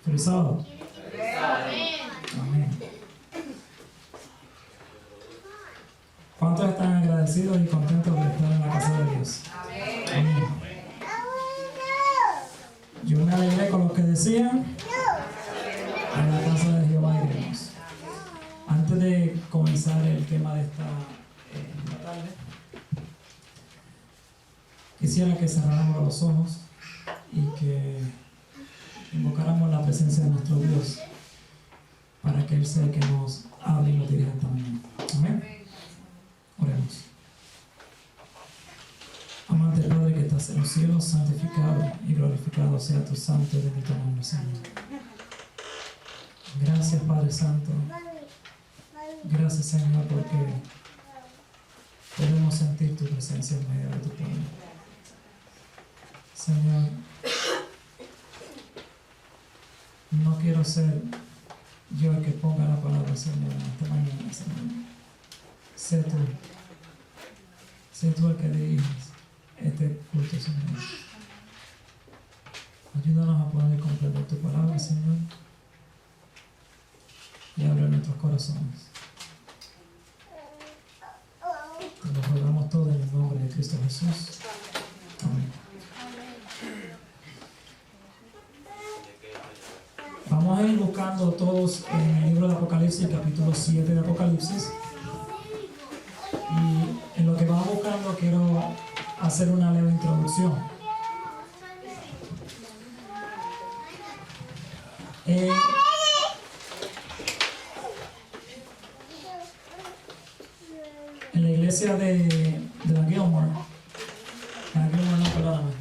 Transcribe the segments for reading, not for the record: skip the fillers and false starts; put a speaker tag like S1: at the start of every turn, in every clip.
S1: Feliz sábado. Amén. ¿Cuántos están agradecidos y contentos de estar en la casa de Dios? Amén. Yo me alegré con lo que decían. En la casa de Jehová iremos. Antes de comenzar el tema de esta tarde, quisiera que cerráramos los ojos y que invocáramos la presencia de nuestro Dios para que Él sea el que nos hable y nos dirija esta mañana. Amén. Oremos. Amante Padre que estás en los cielos, santificado y glorificado sea tu santo y bendito nombre, Señor. Gracias, Padre Santo. Gracias, Señor, porque podemos sentir tu presencia en medio de tu pueblo. Señor, no quiero ser yo el que ponga la palabra, Señor, en esta mañana, Señor. Sé tú el que diriges este culto, Señor. Ayúdanos a poder comprender tu palabra, Señor, y abre nuestros corazones. Te lo rogamos todo en el nombre de Cristo Jesús. Amén. Vamos a ir buscando todos en el libro de Apocalipsis, capítulo 7 de Apocalipsis. Y en lo que vamos buscando quiero hacer una leve introducción. En la iglesia de la Gilmore, no, perdóname,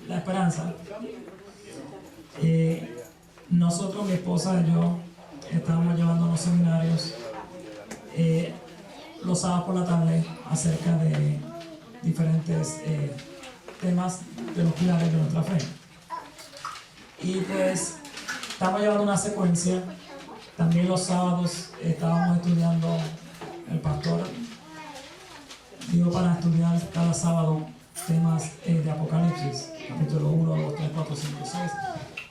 S1: La Esperanza, nosotros, mi esposa y yo, estábamos llevando unos seminarios los sábados por la tarde acerca de diferentes temas de los pilares de nuestra fe. Y pues estamos llevando una secuencia. También los sábados estábamos estudiando, el pastor dijo para estudiar cada sábado temas de Apocalipsis, capítulo 1, 2, 3, 4, 5, 6.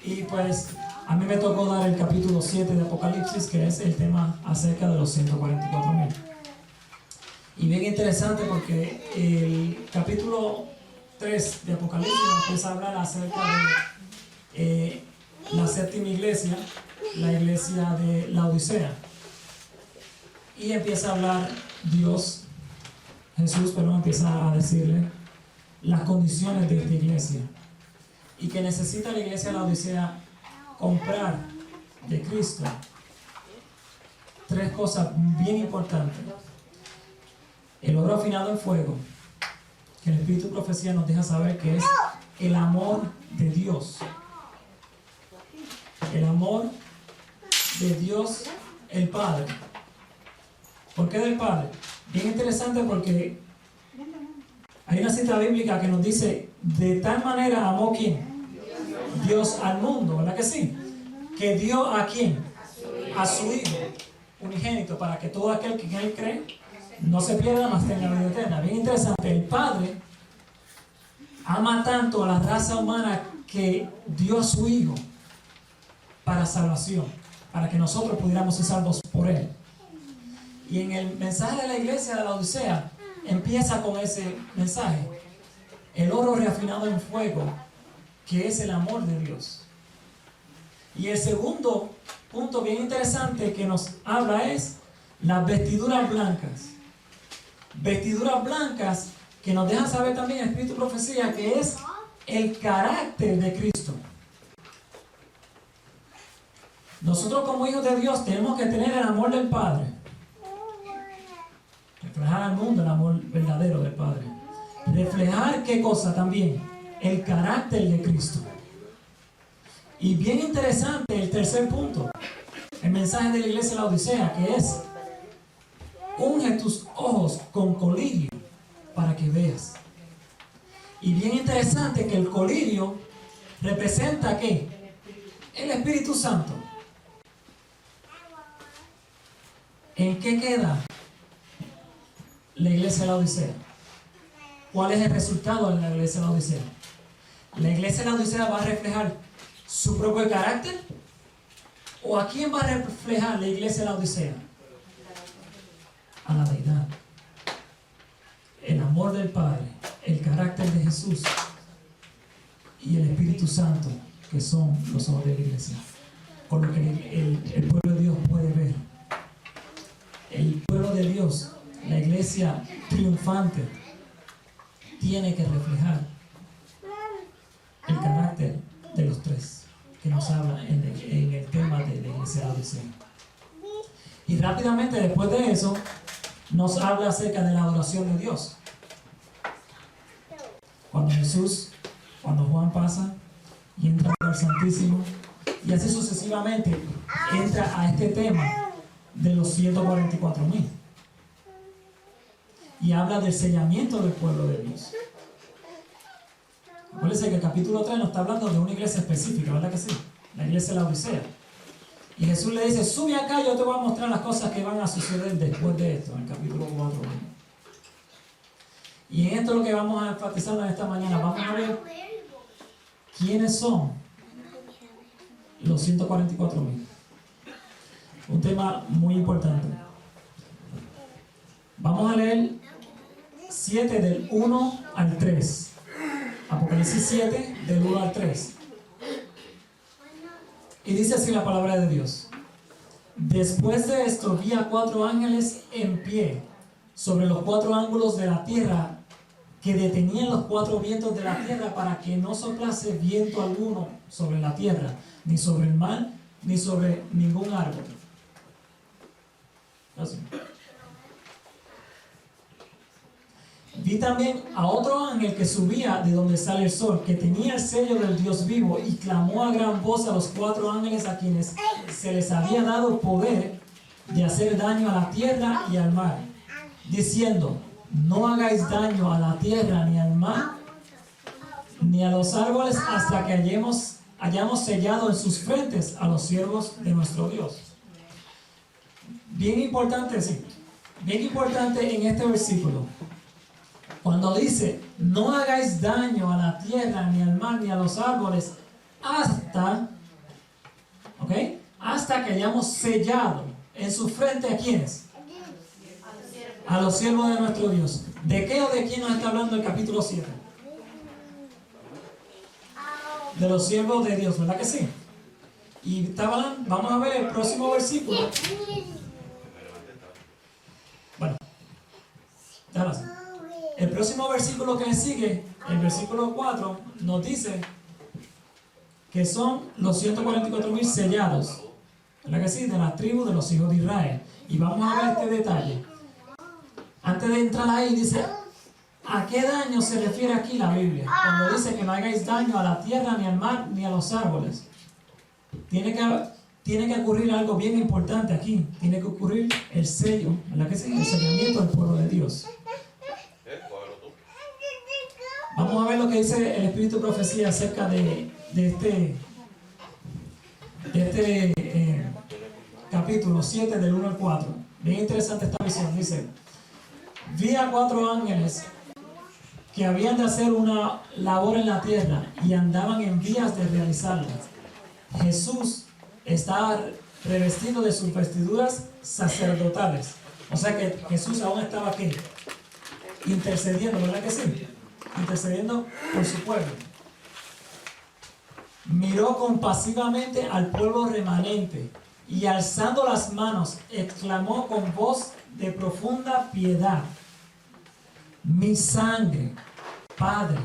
S1: Y pues a mí me tocó dar el capítulo 7 de Apocalipsis, que es el tema acerca de los 144,000. Y bien interesante porque el capítulo 3 de Apocalipsis nos empieza a hablar acerca de la séptima iglesia, la iglesia de Laodicea. Y empieza a hablar Jesús empieza a decirle las condiciones de esta iglesia. Y que necesita la iglesia de Laodicea comprar de Cristo 3 cosas bien importantes. El oro afinado en fuego, que el Espíritu de Profecía nos deja saber que es el amor de Dios. El amor de Dios el Padre. ¿Por qué del Padre? Bien interesante porque hay una cita bíblica que nos dice: de tal manera amó ¿quién? Dios al mundo, ¿verdad que sí? Que dio ¿a quién? A su Hijo unigénito, para que todo aquel que en Él cree no se pierda, mas tenga vida eterna. Bien interesante, el Padre ama tanto a la raza humana que dio a su Hijo para salvación, para que nosotros pudiéramos ser salvos por Él. Y en el mensaje de la iglesia de la Odisea empieza con ese mensaje: el oro reafinado en fuego, que es el amor de Dios. Y el segundo punto bien interesante que nos habla es las vestiduras blancas. Vestiduras blancas que nos dejan saber también el Espíritu de Profecía que es el carácter de Cristo. Nosotros como hijos de Dios tenemos que tener el amor del Padre, reflejar al mundo el amor verdadero del Padre, reflejar ¿qué cosa también? El carácter de Cristo. Y bien interesante el tercer punto, el mensaje de la iglesia de la Odisea, que es: unge tus ojos con colirio para que veas. Y bien interesante que el colirio representa ¿qué? El Espíritu Santo. ¿En qué queda la iglesia de la Odisea? ¿Cuál es el resultado de la iglesia de la Odisea? ¿La iglesia de la Odisea va a reflejar su propio carácter? ¿O a quién va a reflejar la iglesia de la Odisea? A la deidad. El amor del Padre, el carácter de Jesús y el Espíritu Santo, que son los ojos de la iglesia. Con lo que el pueblo de Dios puede ver. El pueblo de Dios, la iglesia triunfante, tiene que reflejar el carácter de los tres que nos habla en el tema de la iglesia de la Odisea. Y rápidamente después de eso nos habla acerca de la adoración de Dios. Cuando Juan pasa y entra al Santísimo, y así sucesivamente entra a este tema de los 144,000 y habla del sellamiento del pueblo de Dios. Acuérdense que el capítulo 3 nos está hablando de una iglesia específica, ¿verdad que sí? La iglesia de la Odisea. Y Jesús le dice, sube acá, yo te voy a mostrar las cosas que van a suceder después de esto, en el capítulo 4. Y en esto es lo que vamos a enfatizar en esta mañana. Vamos a ver quiénes son los 144,000. Un tema muy importante. Vamos a leer 7 del 1 al 3. Apocalipsis 7 del 1 al 3. Y dice así la palabra de Dios. Después de esto vi a 4 ángeles en pie sobre los 4 ángulos de la tierra, que detenían los 4 vientos de la tierra para que no soplase viento alguno sobre la tierra, ni sobre el mar, ni sobre ningún árbol. Así. Vi también a otro ángel que subía de donde sale el sol, que tenía el sello del Dios vivo, y clamó a gran voz a los 4 ángeles a quienes se les había dado poder de hacer daño a la tierra y al mar, diciendo, no hagáis daño a la tierra ni al mar, ni a los árboles, hasta que hayamos sellado en sus frentes a los siervos de nuestro Dios. Bien importante, sí. Bien importante en este versículo. Cuando dice, no hagáis daño a la tierra, ni al mar, ni a los árboles, hasta que hayamos sellado en su frente ¿a quiénes? A los siervos de nuestro Dios. ¿De qué o de quién nos está hablando el capítulo 7? De los siervos de Dios, ¿verdad que sí? Y vamos a ver el próximo versículo. Bueno, déjalo así. El próximo versículo que le sigue, el versículo 4, nos dice que son los 144,000 sellados, ¿verdad que sí? De las tribus de los hijos de Israel. Y vamos a ver este detalle. Antes de entrar ahí, dice, ¿a qué daño se refiere aquí la Biblia? Cuando dice que no hagáis daño a la tierra, ni al mar, ni a los árboles. Tiene que ocurrir algo bien importante aquí. Tiene que ocurrir el sello, ¿verdad que sí? El sellamiento del pueblo de Dios. Vamos a ver lo que dice el Espíritu de Profecía acerca de este capítulo 7 del 1 al 4. Bien interesante esta visión. Dice, vi a 4 ángeles que habían de hacer una labor en la tierra y andaban en vías de realizarla. Jesús estaba revestido de sus vestiduras sacerdotales. O sea que Jesús aún estaba aquí, intercediendo, ¿verdad que sí? Intercediendo por su pueblo. Miró compasivamente al pueblo remanente y alzando las manos exclamó con voz de profunda piedad, mi sangre, Padre,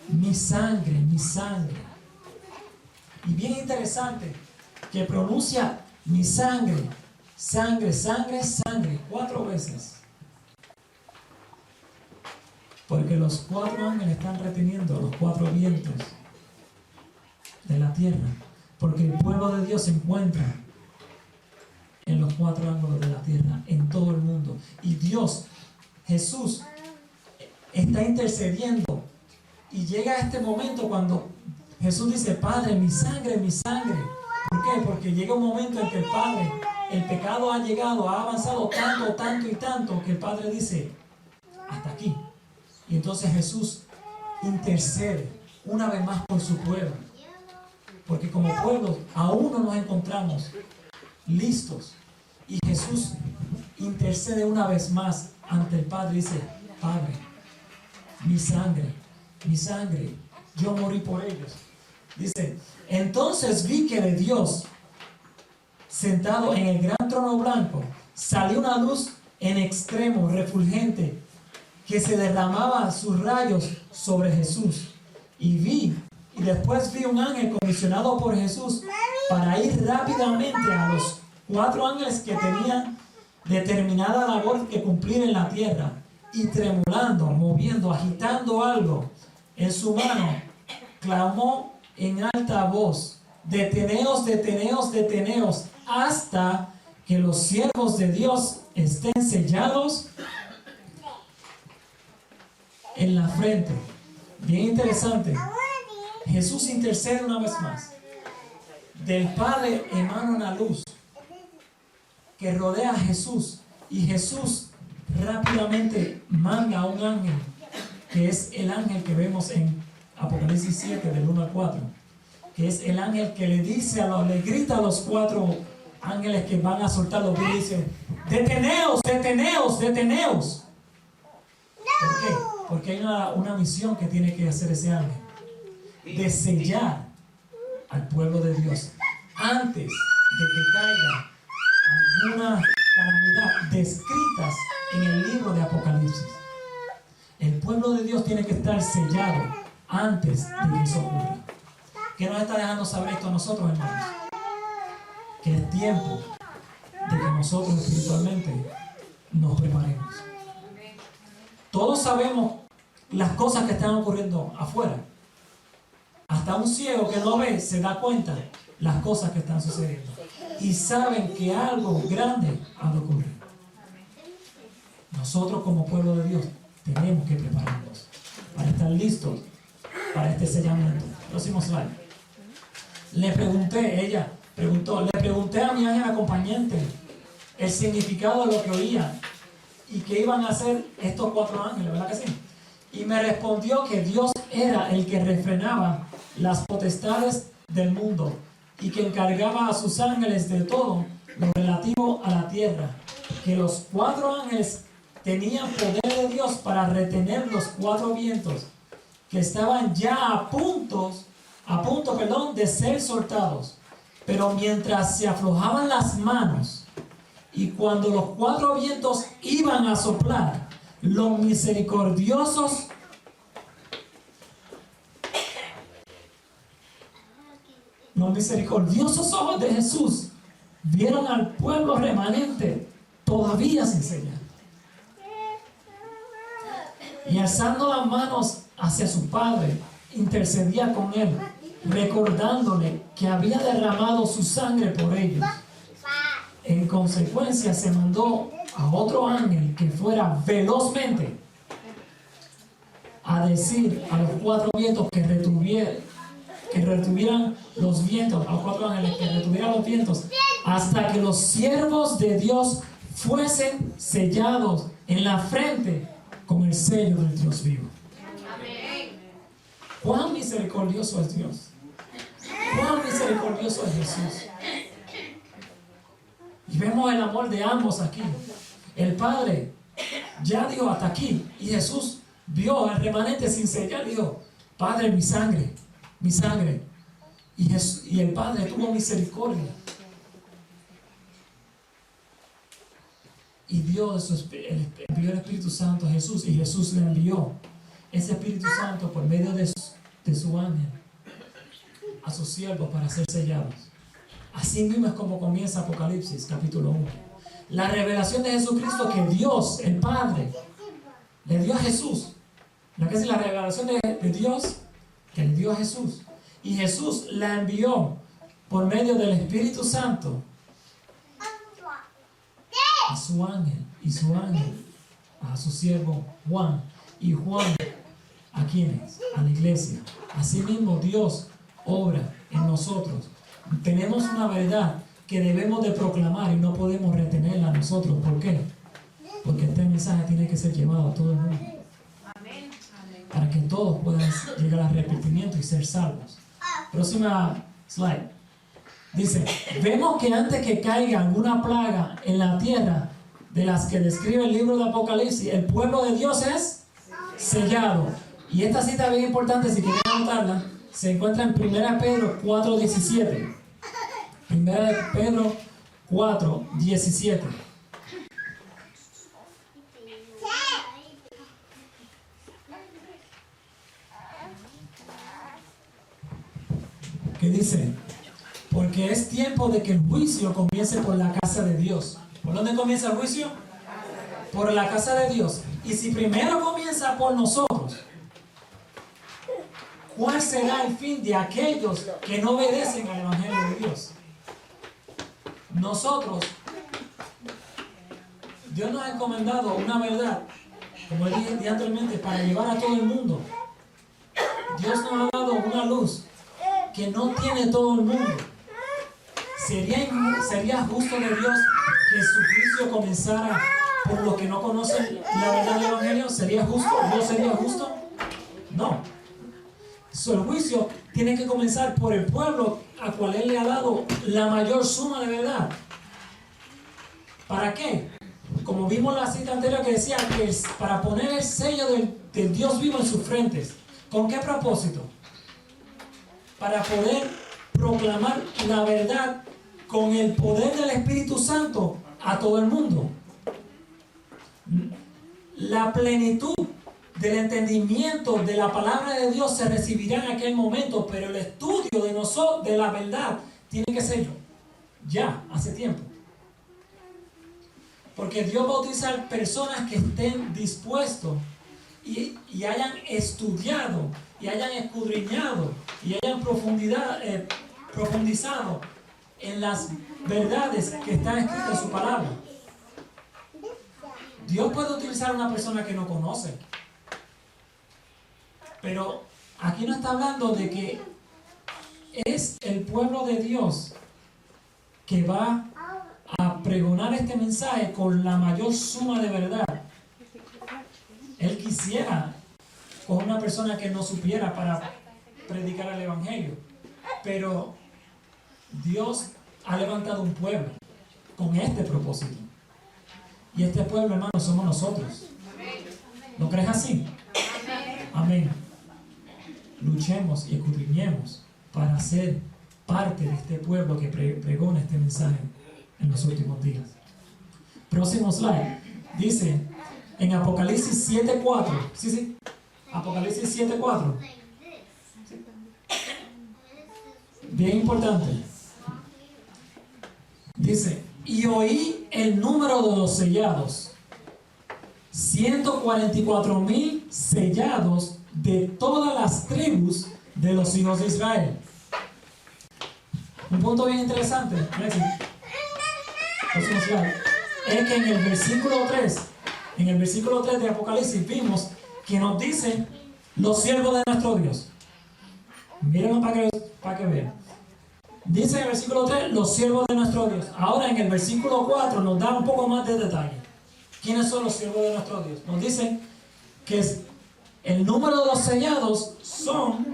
S1: mi sangre, mi sangre. Y bien interesante que pronuncia mi sangre, sangre, sangre, sangre 4 veces. Porque los 4 ángeles están reteniendo los 4 vientos de la tierra. Porque el pueblo de Dios se encuentra en los 4 ángulos de la tierra, en todo el mundo. Y Dios, Jesús, está intercediendo. Y llega este momento cuando Jesús dice, Padre, mi sangre, mi sangre. ¿Por qué? Porque llega un momento en que el Padre, el pecado ha llegado, ha avanzado tanto, tanto y tanto, que el Padre dice, hasta aquí. Y entonces Jesús intercede una vez más por su pueblo. Porque como pueblo aún no nos encontramos listos. Y Jesús intercede una vez más ante el Padre y dice: Padre, mi sangre, yo morí por ellos. Dice: entonces vi que de Dios, sentado en el gran trono blanco, salió una luz en extremo, refulgente, que se derramaba sus rayos sobre Jesús. Y después vi un ángel comisionado por Jesús para ir rápidamente a los 4 ángeles que tenían determinada labor que cumplir en la tierra. Y tremolando, moviendo, agitando algo en su mano, clamó en alta voz: deteneos, deteneos, deteneos, hasta que los siervos de Dios estén sellados en la frente. Bien interesante. Jesús intercede una vez más. Del Padre emana una luz que rodea a Jesús, y Jesús rápidamente manda a un ángel, que es el ángel que vemos en Apocalipsis 7 del 1 al 4, que es el ángel que le dice le grita a los 4 ángeles que van a soltar los bienes, dice: deteneos, deteneos, deteneos. ¿Por qué? Porque hay una misión que tiene que hacer ese ángel, de sellar al pueblo de Dios antes de que caiga alguna calamidad descritas en el libro de Apocalipsis. El pueblo de Dios tiene que estar sellado antes de que eso ocurra. ¿Qué nos está dejando saber esto a nosotros, hermanos? Que es tiempo de que nosotros espiritualmente nos preparemos. Todos sabemos las cosas que están ocurriendo afuera. Hasta un ciego que no ve se da cuenta las cosas que están sucediendo. Y saben que algo grande ha de ocurrir. Nosotros como pueblo de Dios tenemos que prepararnos para estar listos para este sellamiento. Próximo slide. Le pregunté a mi ángel acompañante el significado de lo que oía y qué iban a hacer estos 4 ángeles, ¿verdad que sí? Y me respondió que Dios era el que refrenaba las potestades del mundo y que encargaba a sus ángeles de todo lo relativo a la tierra, que los 4 ángeles tenían poder de Dios para retener los 4 vientos que estaban ya a punto de ser soltados. Pero mientras se aflojaban las manos y cuando los 4 vientos iban a soplar, los misericordiosos ojos de Jesús vieron al pueblo remanente todavía sin sellar. Y alzando las manos hacia su Padre, intercedía con él, recordándole que había derramado su sangre por ellos. En consecuencia, se mandó a otro ángel que fuera velozmente a decir a los 4 vientos que retuvieran los vientos, a los 4 ángeles que retuvieran los vientos, hasta que los siervos de Dios fuesen sellados en la frente con el sello del Dios vivo. ¿Cuán misericordioso es Dios? ¿Cuán misericordioso es Jesús? Y vemos el amor de ambos aquí. El Padre ya dijo hasta aquí, y Jesús vio al remanente sin sellar, dijo: Padre, mi sangre. Y el Padre tuvo misericordia y envió el Espíritu Santo a Jesús, y Jesús le envió ese Espíritu Santo por medio de su ángel a sus siervos para ser sellados. Así mismo es como comienza Apocalipsis capítulo 1. La revelación de Jesucristo que Dios, el Padre, le dio a Jesús. La revelación de Dios que le dio a Jesús. Y Jesús la envió por medio del Espíritu Santo a su ángel, y su ángel a su siervo Juan, y Juan ¿a quiénes? A la iglesia. Asimismo Dios obra en nosotros. Tenemos una verdad que debemos de proclamar y no podemos retenerla nosotros. ¿Por qué? Porque este mensaje tiene que ser llevado a todo el mundo. para que todos puedan llegar al arrepentimiento y ser salvos. Próxima slide. Dice, vemos que antes que caiga alguna plaga en la tierra de las que describe el libro de Apocalipsis, el pueblo de Dios es sellado. Y esta cita es bien importante, si quieren anotarla, se encuentra en 1 Pedro 4:17. 1 Pedro 4:17. ¿Qué dice? Porque es tiempo de que el juicio comience por la casa de Dios. ¿Por dónde comienza el juicio? Por la casa de Dios. Y si primero comienza por nosotros, ¿cuál será el fin de aquellos que no obedecen al Evangelio de Dios? Nosotros, Dios nos ha encomendado una verdad, como dije anteriormente, para llevar a todo el mundo. Dios nos ha dado una luz que no tiene todo el mundo. ¿Sería justo de Dios que su juicio comenzara por los que no conocen la verdad del Evangelio? ¿Sería justo? ¿No sería justo? No. El juicio tiene que comenzar por el pueblo al cual Él le ha dado la mayor suma de verdad. ¿Para qué? Como vimos en la cita anterior que decía que es para poner el sello del Dios vivo en sus frentes. ¿Con qué propósito? Para poder proclamar la verdad con el poder del Espíritu Santo a todo el mundo. La plenitud del entendimiento de la palabra de Dios se recibirá en aquel momento, pero el estudio de nosotros, de la verdad, tiene que ser ya, hace tiempo. Porque Dios va a utilizar personas que estén dispuestos y hayan estudiado, y hayan escudriñado, y hayan profundizado en las verdades que están escritas en su palabra. Dios puede utilizar a una persona que no conoce. Pero aquí no está hablando de que es el pueblo de Dios que va a pregonar este mensaje con la mayor suma de verdad. Él quisiera con una persona que no supiera para predicar el Evangelio. Pero Dios ha levantado un pueblo con este propósito. Y este pueblo, hermano, somos nosotros. ¿Lo crees así? Amén. Luchemos y escudriñemos para ser parte de este pueblo que pregona este mensaje en los últimos días. Próximo slide. Dice en Apocalipsis 7:4. Sí. Apocalipsis 7:4. Bien importante. Dice, y oí el número de los sellados. 144,000 sellados de todas las tribus de los hijos de Israel. Un punto bien interesante es que en el versículo 3 de Apocalipsis vimos que nos dice los siervos de nuestro Dios. Mírenlo para que vean. Dice en el versículo 3 los siervos de nuestro Dios. Ahora en el versículo 4 nos da un poco más de detalle. ¿Quiénes son los siervos de nuestro Dios? Nos dice que el número de los sellados son,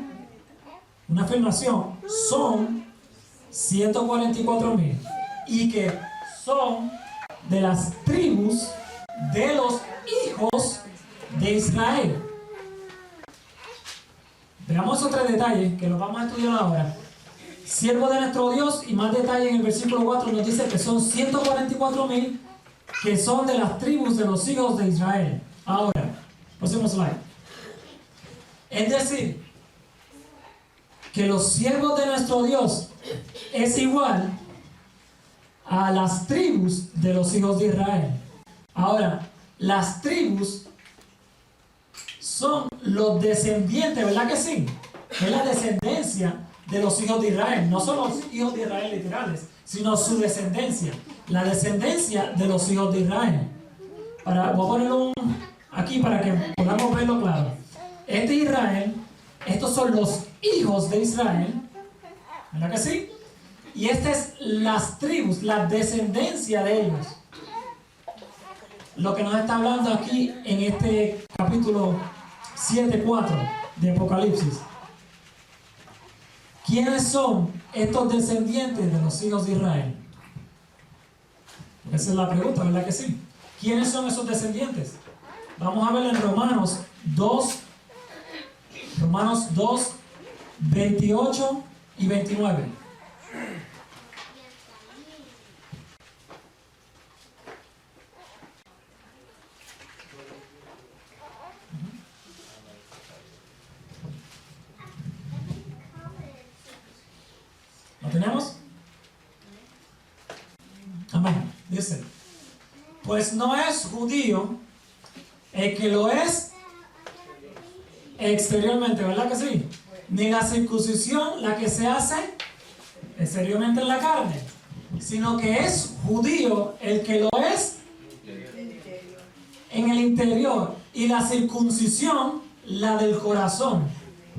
S1: una afirmación, son 144,000 y que son de las tribus de los hijos de Israel. Veamos otros detalles que los vamos a estudiar ahora. Siervo de nuestro Dios, y más detalle en el versículo 4 nos dice que son 144,000 que son de las tribus de los hijos de Israel. Ahora, próximo slide. Es decir, que los siervos de nuestro Dios es igual a las tribus de los hijos de Israel. Ahora, las tribus son los descendientes, ¿verdad que sí? Es la descendencia de los hijos de Israel. No son los hijos de Israel literales, sino su descendencia. La descendencia de los hijos de Israel. Voy a ponerlo aquí para que podamos verlo claro. Este Israel, estos son los hijos de Israel, ¿verdad que sí? Y estas es las tribus, la descendencia de ellos. Lo que nos está hablando aquí en este capítulo 7:4 de Apocalipsis. ¿Quiénes son estos descendientes de los hijos de Israel? Esa es la pregunta, ¿verdad que sí? ¿Quiénes son esos descendientes? Vamos a ver en Romanos 2, 28 y 29. ¿Lo tenemos? Amén. Dice, pues no es judío el que lo es exteriormente, ¿verdad que sí? Ni la circuncisión la que se hace exteriormente en la carne, sino que es judío el que lo es en el interior, y la circuncisión la del corazón,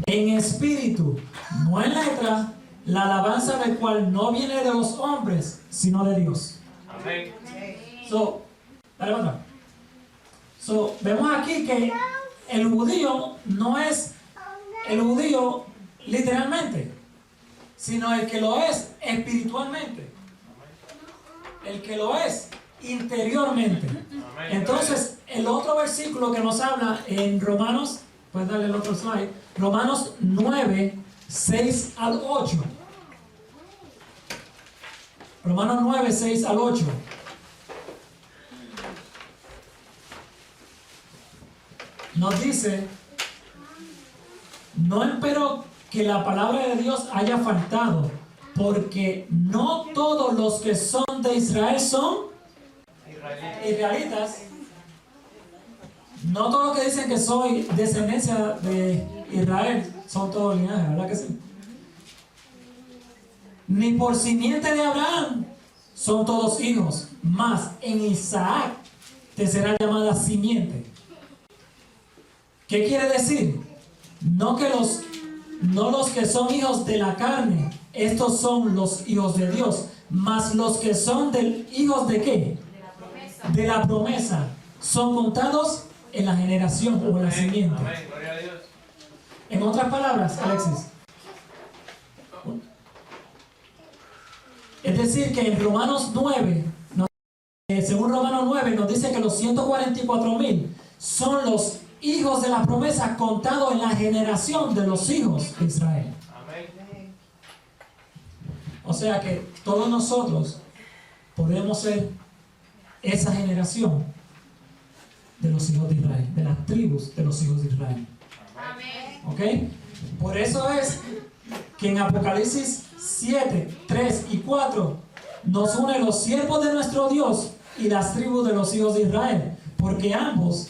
S1: en espíritu, no en letra, la alabanza del cual no viene de los hombres, sino de Dios. Amén. Dale otra. Vemos aquí que el judío no es el judío literalmente, sino el que lo es espiritualmente, el que lo es interiormente. Entonces, el otro versículo que nos habla en Romanos, puedes darle el otro slide, Romanos 9, 6 al 8. Romanos 9, 6 al 8. Nos dice, no espero que la palabra de Dios haya faltado, porque no todos los que son de Israel son israelitas. No todos los que dicen que soy descendencia de Israel son todos linajes, ¿verdad que sí? Ni por simiente de Abraham son todos hijos, mas en Isaac te será llamada simiente. ¿Qué quiere decir? No los que son hijos de la carne, estos son los hijos de Dios, mas los que son hijos de ¿qué? De la promesa, son contados en la generación o en la simiente. En otras palabras, Alexis, es decir que en Romanos 9, según Romanos 9, nos dice que los 144,000 son los hijos de la promesa contados en la generación de los hijos de Israel. Amén. O sea que todos nosotros podemos ser esa generación de los hijos de Israel, de las tribus de los hijos de Israel. Amén. ¿Ok? Por eso es que en Apocalipsis 7, 3 y 4 nos une los siervos de nuestro Dios y las tribus de los hijos de Israel, porque ambos,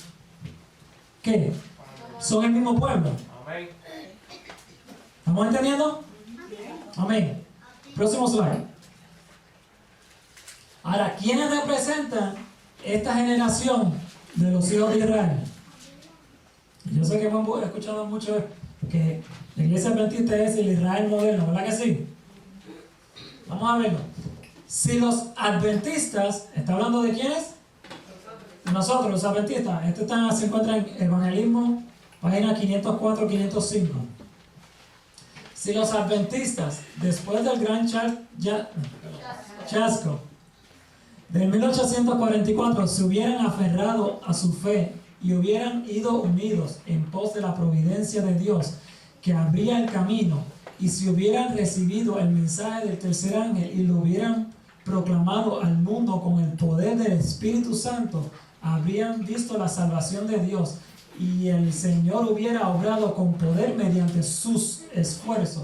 S1: ¿qué? Son el mismo pueblo. Amén. ¿Estamos entendiendo? Amén. Próximo slide. Ahora, ¿quiénes representan esta generación de los hijos de Israel? Yo sé que hemos escuchado mucho que la iglesia adventista es el Israel moderno, ¿verdad que sí? Vamos a verlo. Si los adventistas, ¿está hablando de quiénes? Nosotros, los adventistas. Esto se encuentra en Evangelismo, página 504, 505. Si los adventistas, después del gran chasco de 1844, se hubieran aferrado a su fe y hubieran ido unidos en pos de la providencia de Dios que abría el camino, y si hubieran recibido el mensaje del tercer ángel y lo hubieran proclamado al mundo con el poder del Espíritu Santo, habrían visto la salvación de Dios, y el Señor hubiera obrado con poder mediante sus esfuerzos,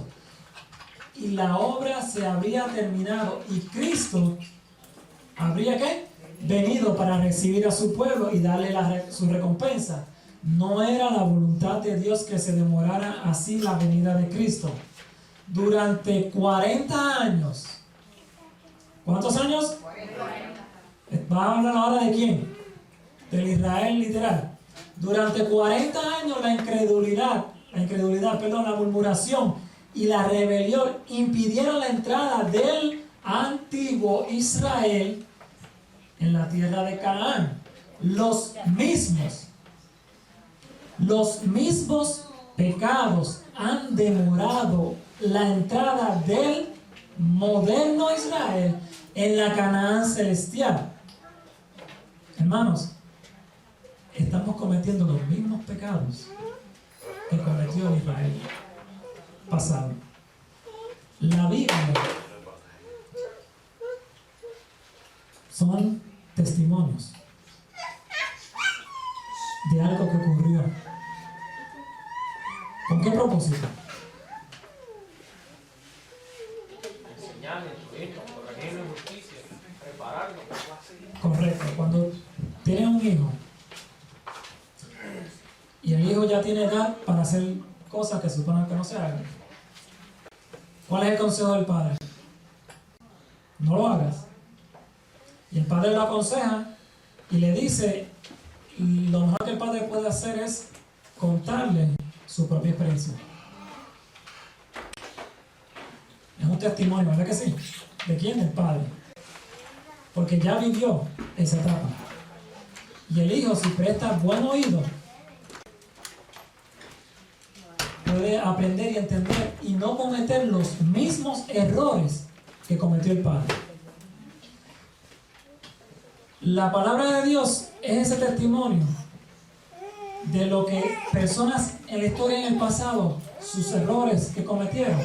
S1: y la obra se habría terminado, y Cristo habría ¿qué? Venido para recibir a su pueblo y darle su recompensa. No era la voluntad de Dios que se demorara así la venida de Cristo. Durante 40 años. ¿Cuántos años? 40. ¿Va a hablar ahora de quién? Del Israel literal. Durante 40 años la murmuración y la rebelión impidieron la entrada del antiguo Israel en la tierra de Canaán. Los Los mismos pecados han demorado la entrada del moderno Israel en la Canaán celestial. Hermanos, estamos cometiendo los mismos pecados que cometió el Israel pasado. La Biblia son testimonios de algo que ocurrió. ¿Con qué propósito?
S2: Enseñar, instruir, corregir la injusticia, prepararlo.
S1: Correcto. Cuando tienes un hijo y el hijo ya tiene edad para hacer cosas que suponen que no se hagan, ¿cuál es el consejo del padre? No lo hagas. Y el padre lo aconseja y le dice, lo mejor que el padre puede hacer es contarle su propia experiencia. Es un testimonio, ¿verdad que sí? ¿De quién? Del padre. Porque ya vivió esa etapa. Y el hijo, si presta buen oído, puede aprender y entender y no cometer los mismos errores que cometió el padre. La palabra de Dios es ese testimonio de lo que personas en la historia en el pasado, sus errores que cometieron,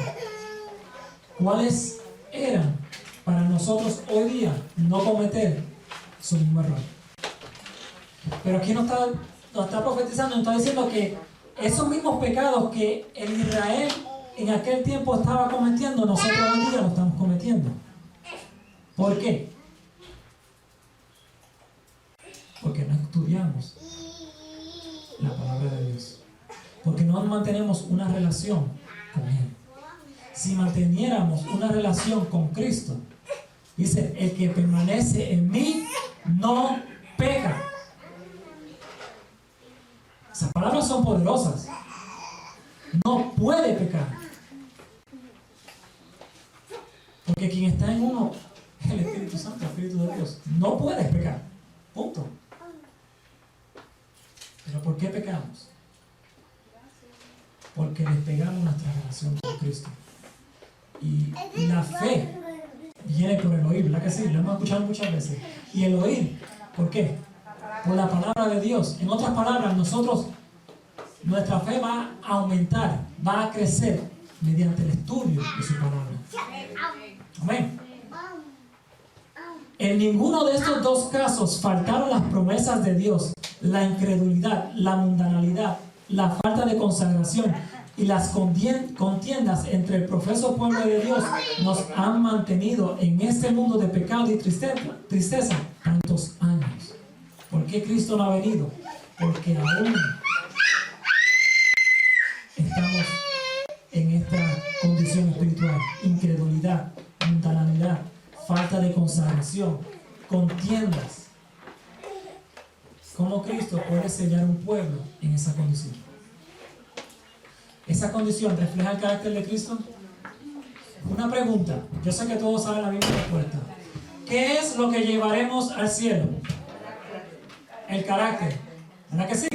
S1: cuáles eran para nosotros hoy día no cometer su mismo error. Pero aquí nos está profetizando, nos está diciendo que esos mismos pecados que el Israel en aquel tiempo estaba cometiendo, nosotros hoy día lo estamos cometiendo. ¿Por qué? Porque no estudiamos la palabra de Dios. Porque no mantenemos una relación con Él. Si manteniéramos una relación con Cristo, dice, el que permanece en mí no peca. Esas palabras son poderosas. No puede pecar. Porque quien está en uno es el Espíritu Santo, el Espíritu de Dios. No puedes pecar. Punto. ¿Pero por qué pecamos? Porque despegamos nuestra relación con Cristo. Y la fe viene por el oír, ¿verdad que sí? Lo hemos escuchado muchas veces. Y el oír, ¿por qué? Por la palabra de Dios. En otras palabras, nuestra fe va a aumentar, va a crecer mediante el estudio de su palabra. Amén. En ninguno de estos dos casos faltaron las promesas de Dios. La incredulidad, la mundanalidad, la falta de consagración y las contiendas entre el profeso pueblo de Dios nos han mantenido en este mundo de pecado y tristeza tantos años. ¿Por qué Cristo no ha venido? Porque aún estamos en esta condición espiritual: incredulidad, mundanalidad, falta de consagración, contiendas. ¿Cómo Cristo puede sellar un pueblo en esa condición? ¿Esa condición refleja el carácter de Cristo? Una pregunta. Yo sé que todos saben la misma respuesta. ¿Qué es lo que llevaremos al cielo? El carácter. ¿Verdad que sí?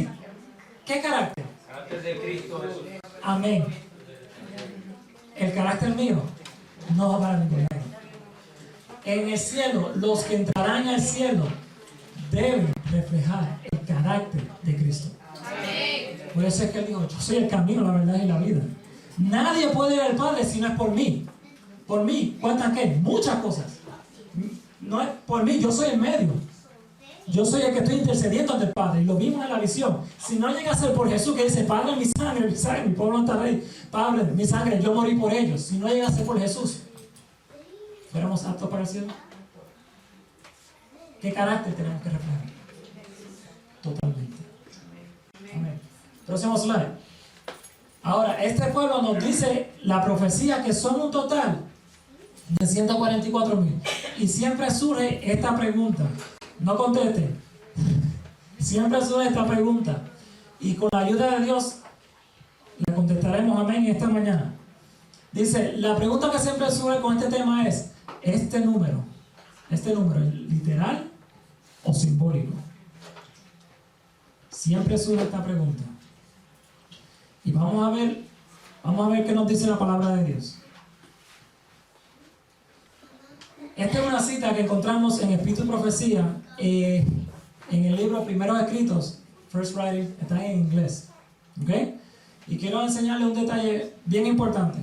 S1: ¿Qué carácter?
S2: El carácter de Cristo Jesús.
S1: Amén. El carácter mío no va para ningún lado. En el cielo, los que entrarán al cielo deben reflejar el carácter de Cristo. Por eso es que él dijo: yo soy el camino, la verdad y la vida. Nadie puede ir al Padre si no es por mí. Por mí, ¿cuántas qué? Muchas cosas. No es por mí, yo soy el medio. Yo soy el que estoy intercediendo ante el Padre. Y lo vimos en la visión. Si no llega a ser por Jesús, que dice: Padre, mi sangre, mi pueblo está rey. Padre, mi sangre, yo morí por ellos. Si no llega a ser por Jesús, ¿fuéramos aptos para el cielo? ¿Qué carácter tenemos que reflejar? Totalmente. Amén. Próximo slide. Ahora, este pueblo nos dice la profecía que son un total de 144,000. Y siempre surge esta pregunta. No conteste. Siempre surge esta pregunta. Y con la ayuda de Dios la contestaremos, amén, esta mañana. Dice, la pregunta que siempre surge con este tema es: ¿este número ¿es literal o simbólico? Siempre surge esta pregunta. Y vamos a ver qué nos dice la palabra de Dios. Esta es una cita que encontramos en Espíritu y Profecía, en el libro Primeros Escritos, First Writing, está en inglés. ¿Ok? Y quiero enseñarles un detalle bien importante.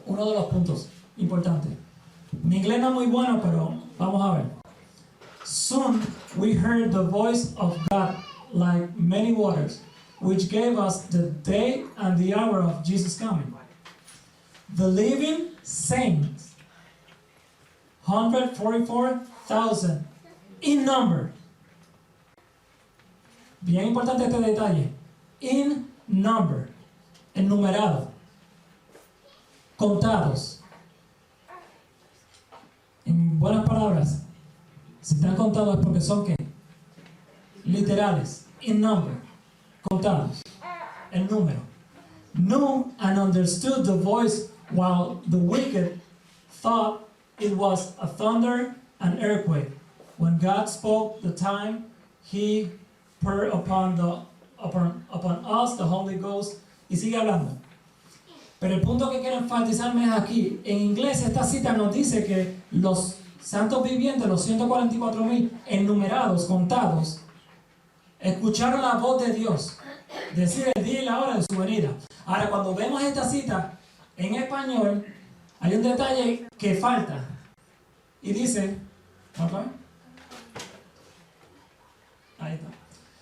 S1: Uno de los puntos importantes. Mi inglés no es muy bueno, pero vamos a ver. Soon we heard the voice of God like many waters, which gave us the day and the hour of Jesus' coming. The living saints, 144,000 in number. Bien importante este detalle. In number, enumerado, contados. En buenas palabras, si están contados es porque son ¿qué? Literales, in number, contados, el número. Knew and understood the voice, while the wicked thought it was a thunder and earthquake. When God spoke the time, He poured upon us the Holy Ghost. Y sigue hablando. Pero el punto que quiero enfatizarme es aquí. En inglés esta cita nos dice que los santos vivientes, los 144,000 enumerados, contados, escucharon la voz de Dios decir el día y la hora de su venida. Ahora, cuando vemos esta cita en español, hay un detalle que falta. Y dice, ahí está.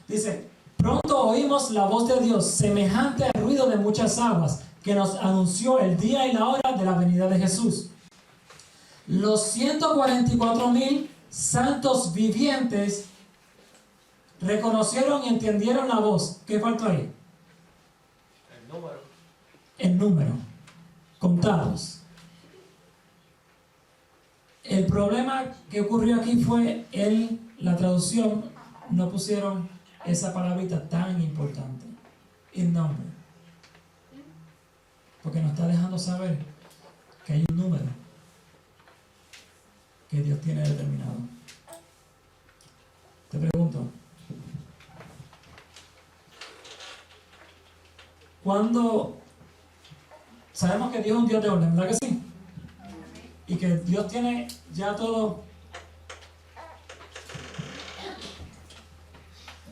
S1: Dice, pronto oímos la voz de Dios, semejante al ruido de muchas aguas, que nos anunció el día y la hora de la venida de Jesús. Los 144,000 santos vivientes reconocieron y entendieron la voz. ¿Qué faltó ahí?
S2: El número.
S1: El número. Contados. El problema que ocurrió aquí fue la traducción, no pusieron esa palabrita tan importante. In number. Porque nos está dejando saber que hay un número que Dios tiene determinado. Te pregunto, ¿cuándo sabemos que Dios es un Dios de orden, verdad que sí? Y que Dios tiene ya todo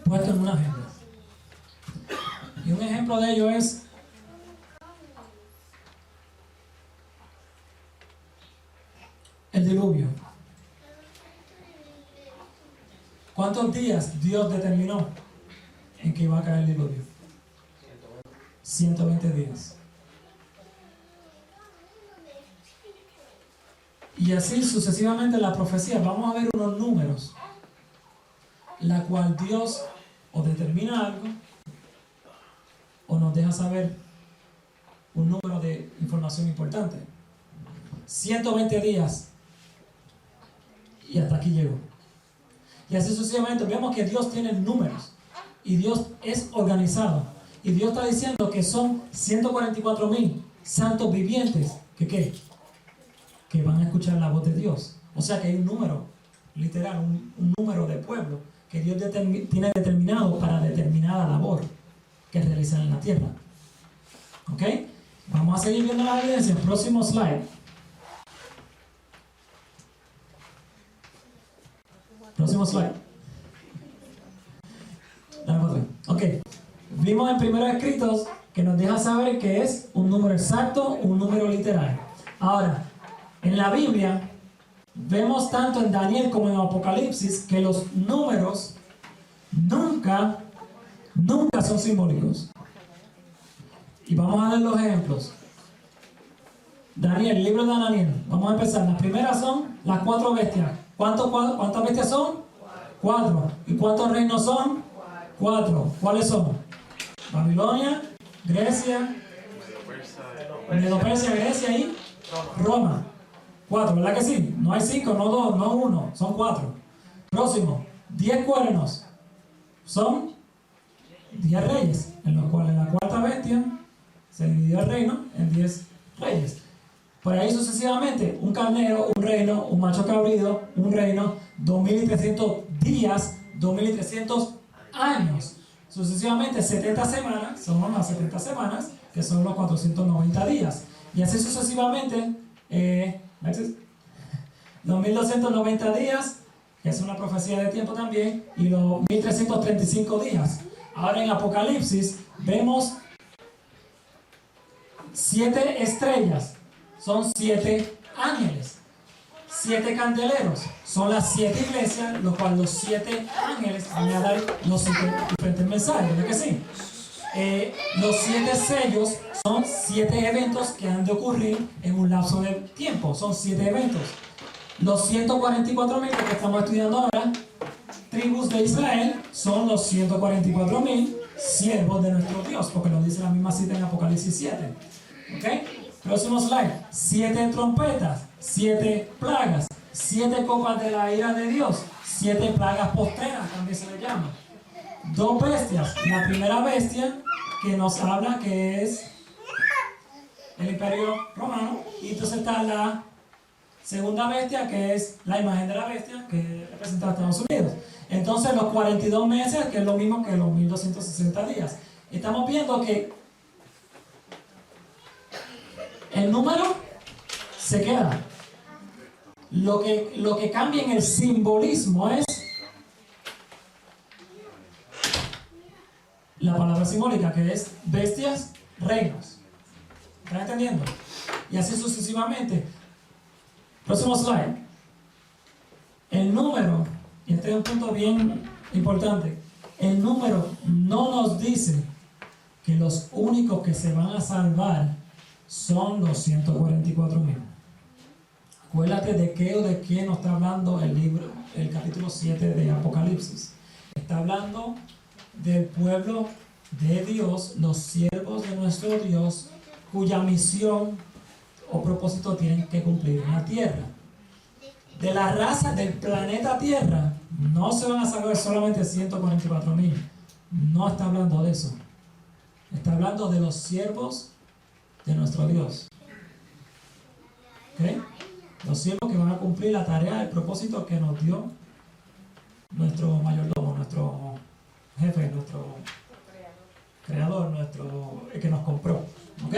S1: puesto en una agenda. Y un ejemplo de ello es el diluvio. ¿Cuántos días Dios determinó en que iba a caer el diluvio? 120 días. Y así sucesivamente en la profecía vamos a ver unos números, la cual Dios o determina algo o nos deja saber un número de información importante. 120 días y hasta aquí llegó. Y así sucesivamente vemos que Dios tiene números y Dios es organizado. Y Dios está diciendo que son 144,000 santos vivientes que van a escuchar la voz de Dios. O sea que hay un número, literal, un número de pueblo que Dios tiene determinado para determinada labor que realizan en la tierra. ¿Ok? Vamos a seguir viendo la evidencia. Próximo slide. Próximo slide. Dame para atrás. Ok. Vimos en Primeros Escritos que nos deja saber que es un número exacto, un número literal. Ahora, en la Biblia, vemos tanto en Daniel como en Apocalipsis que los números nunca son simbólicos. Y vamos a ver los ejemplos. Daniel, el libro de Daniel. Vamos a empezar. Las primeras son las 4 bestias. ¿Cuántas bestias son? 4. ¿Y cuántos reinos son? 4. ¿Cuáles son? Babilonia, Grecia, Medo-Persia, Grecia y Roma. 4, ¿verdad que sí? No hay 5, no 2, no 1, son 4. Próximo, 10 cuernos. Son 10 reyes, en los cuales la cuarta bestia se dividió el reino en 10 reyes. Por ahí sucesivamente, un carnero, un reino, un macho cabrío, un reino, 2300 días, 2300 años. Sucesivamente 70 semanas, son las 70 semanas, que son los 490 días. Y así sucesivamente, los 1290 días, que es una profecía de tiempo también, y los 1335 días. Ahora en Apocalipsis vemos 7 estrellas, son 7 ángeles. 7 candeleros, son las 7 iglesias, lo cual los 7 ángeles van a dar los 7 diferentes mensajes, ¿verdad que sí? Los 7 sellos son 7 eventos que han de ocurrir en un lapso de tiempo, son 7 eventos. Los 144.000 que estamos estudiando ahora, tribus de Israel, son los 144.000 siervos de nuestro Dios, porque lo dice la misma cita en Apocalipsis 7. ¿Ok? Próximo slide. 7 trompetas, 7 plagas, 7 copas de la ira de Dios, 7 plagas postreras también se le llama. 2 bestias. La primera bestia que nos habla que es el Imperio Romano, y entonces está la segunda bestia que es la imagen de la bestia que representa a Estados Unidos. Entonces los 42 meses, que es lo mismo que los 1260 días. Estamos viendo que el número se queda. Lo que cambia en el simbolismo es la palabra simbólica, que es bestias, reinos. ¿Están entendiendo? Y así sucesivamente. Próximo slide. El número, y este es un punto bien importante, el número no nos dice que los únicos que se van a salvar son los 144.000. Acuérdate de qué o de quién nos está hablando el libro, el capítulo 7 de Apocalipsis. Está hablando del pueblo de Dios, los siervos de nuestro Dios, cuya misión o propósito tienen que cumplir en la tierra. De la raza del planeta Tierra, no se van a salvar solamente 144.000. No está hablando de eso. Está hablando de los siervos de nuestro Dios. ¿Okay? Los siervos que van a cumplir la tarea, el propósito que nos dio nuestro mayordomo, nuestro jefe, nuestro creador, el que nos compró. ¿Ok?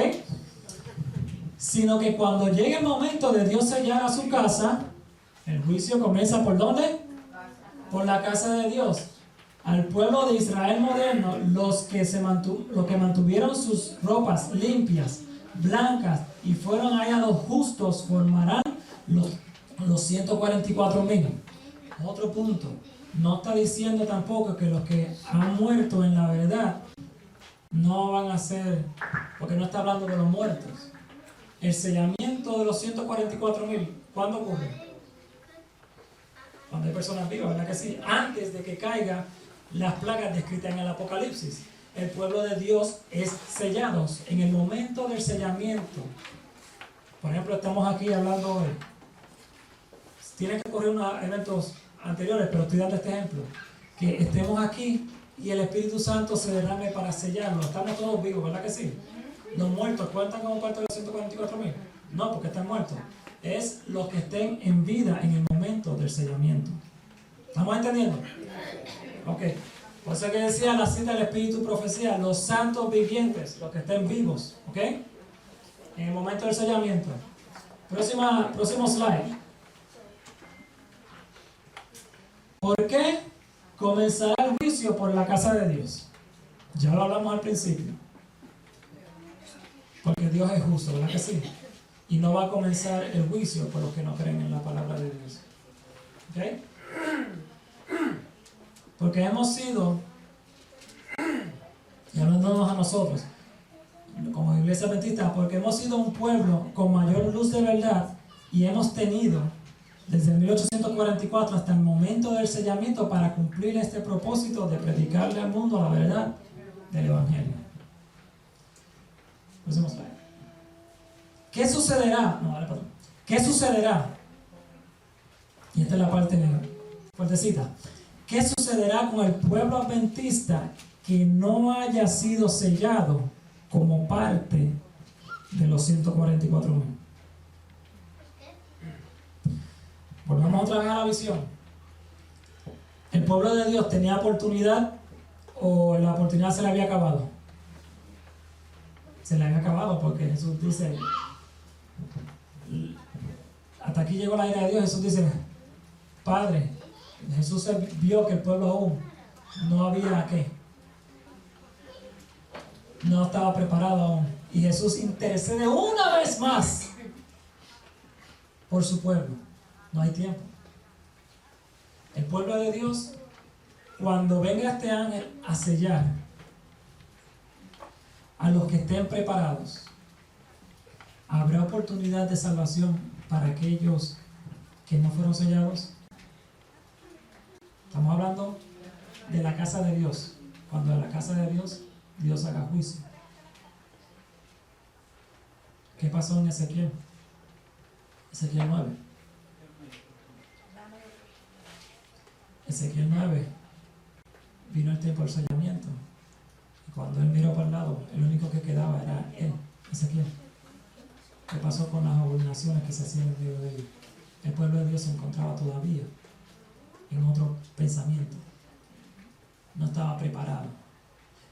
S1: Sino que cuando llegue el momento de Dios sellar a su casa, el juicio comienza ¿por dónde? Por la casa de Dios. Al pueblo de Israel moderno, los que mantuvieron sus ropas limpias, blancas y fueron hallados justos, formarán los 144.000. Otro punto, no está diciendo tampoco que los que han muerto en la verdad no van a ser, porque no está hablando de los muertos. El sellamiento de los 144.000, ¿cuándo ocurre? Cuando hay personas vivas, ¿verdad que sí? Antes de que caigan las plagas descritas en el Apocalipsis. El pueblo de Dios es sellado en el momento del sellamiento. Por ejemplo, estamos aquí hablando hoy. Tienen que ocurrir unos eventos anteriores, pero estoy dando este ejemplo. Que estemos aquí y el Espíritu Santo se derrame para sellarlo. Estamos todos vivos, ¿verdad que sí? Los muertos cuentan como parte de los 144.000. No, porque están muertos. Es los que estén en vida en el momento del sellamiento. ¿Estamos entendiendo? Ok. Por eso que decía la cita del Espíritu y Profecía, los santos vivientes, los que estén vivos. ¿Ok? En el momento del sellamiento. Próximo slide. ¿Por qué comenzará el juicio por la casa de Dios? Ya lo hablamos al principio. Porque Dios es justo, ¿verdad que sí? Y no va a comenzar el juicio por los que no creen en la palabra de Dios. ¿Ok? Porque hemos sido, y hablándonos a nosotros, como iglesia adventista, porque hemos sido un pueblo con mayor luz de verdad y hemos tenido desde 1844 hasta el momento del sellamiento para cumplir este propósito de predicarle al mundo la verdad del Evangelio. ¿Qué sucederá? ¿Qué sucederá? Y esta es la parte fuertecita. ¿Qué sucederá con el pueblo adventista que no haya sido sellado como parte de los 144.000? Volvamos otra vez a la visión. El pueblo de Dios tenía oportunidad ¿O la oportunidad se le había acabado? Se le había acabado porque Jesús dice, hasta aquí llegó la ira de Dios. Jesús dice, Padre, Jesús vio que el pueblo aún no había ¿qué? No estaba preparado aún. Y Jesús intercede una vez más por su pueblo. No hay tiempo. El pueblo de Dios, cuando venga este ángel a sellar a los que estén preparados, ¿habrá oportunidad de salvación para aquellos que no fueron sellados? Estamos hablando de la casa de Dios. Cuando en la casa de Dios, Dios haga juicio. ¿Qué pasó en Ezequiel? Ezequiel 9. Ezequiel 9. Vino el tiempo del sellamiento. Y cuando él miró para el lado, el único que quedaba era él, Ezequiel. ¿Qué pasó con las abominaciones que se hacían en medio de ellos? El pueblo de Dios se encontraba todavía en otro pensamiento. No estaba preparado.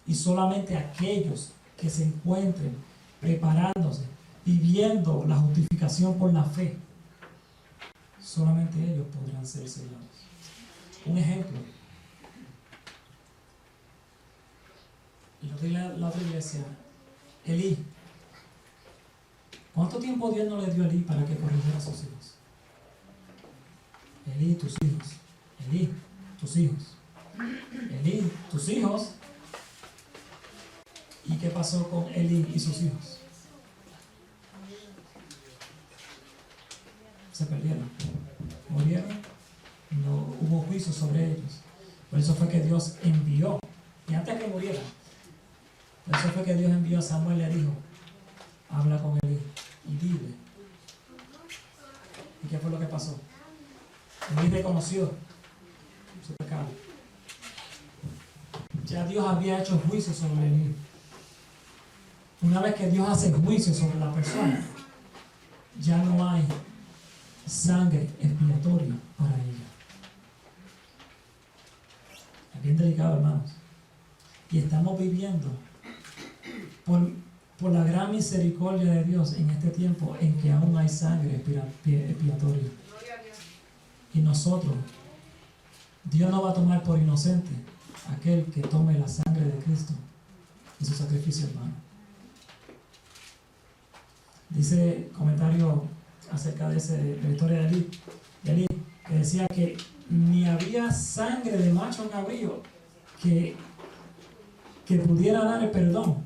S1: Y solamente aquellos que se encuentren preparándose, viviendo la justificación por la fe, solamente ellos podrán ser sellados. Un ejemplo. La otra iglesia, Elí. ¿Cuánto tiempo Dios no le dio a Elí para que corrigiera a sus hijos? Elí, tus hijos. Elí, tus hijos. Elí, tus hijos. ¿Y qué pasó con Elí y sus hijos? Se perdieron. Murieron. No hubo juicio sobre ellos. Por eso fue que Dios envió. Y antes que murieran, por eso fue que Dios envió a Samuel y le dijo, habla con Elí y dile. ¿Y qué fue lo que pasó? Elí reconoció su pecado. Ya Dios había hecho juicio sobre Elí. Una vez que Dios hace juicio sobre la persona, ya no hay sangre expiatoria para ella. Es bien delicado, hermanos. Y estamos viviendo por la gran misericordia de Dios en este tiempo en que aún hay sangre expiatoria. Y nosotros, Dios no va a tomar por inocente aquel que tome la sangre de Cristo y su sacrificio, hermano. Dice comentario acerca de la historia de Elí, que decía que ni había sangre de macho cabrío que pudiera dar el perdón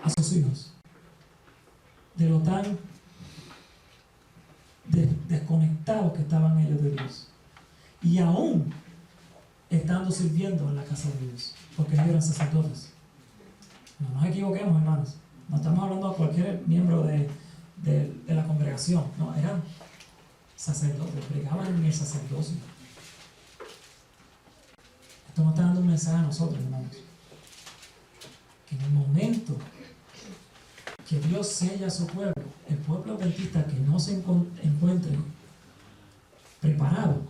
S1: a sus hijos, de lo tan desconectados que estaban ellos de Dios, y aún estando sirviendo en la casa de Dios, porque ellos eran sacerdotes. No nos equivoquemos, hermanos. No estamos hablando de cualquier miembro de la congregación. No, eran sacerdotes, pregaban en el sacerdocio. Esto nos está dando un mensaje a nosotros, hermanos. Que en el momento que Dios sella a su pueblo, el pueblo adventista que no se encuentre preparado,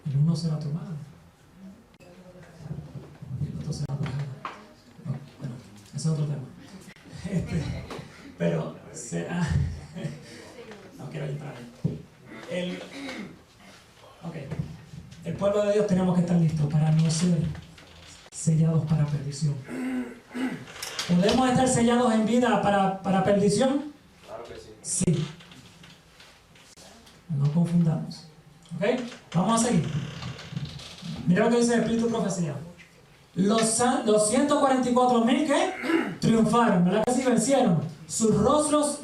S1: el uno será tomado y el otro será dejado. No, bueno, ese es otro tema. Pero será. No quiero entrar ahí. El pueblo de Dios tenemos que estar listos para no ser sellados para perdición. ¿Podemos estar sellados en vida para perdición?
S2: Claro que sí.
S1: Sí. No confundamos. ¿Ok? Vamos a seguir. Mira lo que dice el Espíritu de Profecía. Los 144,000 que triunfaron, ¿verdad que sí? Vencieron. Sus rostros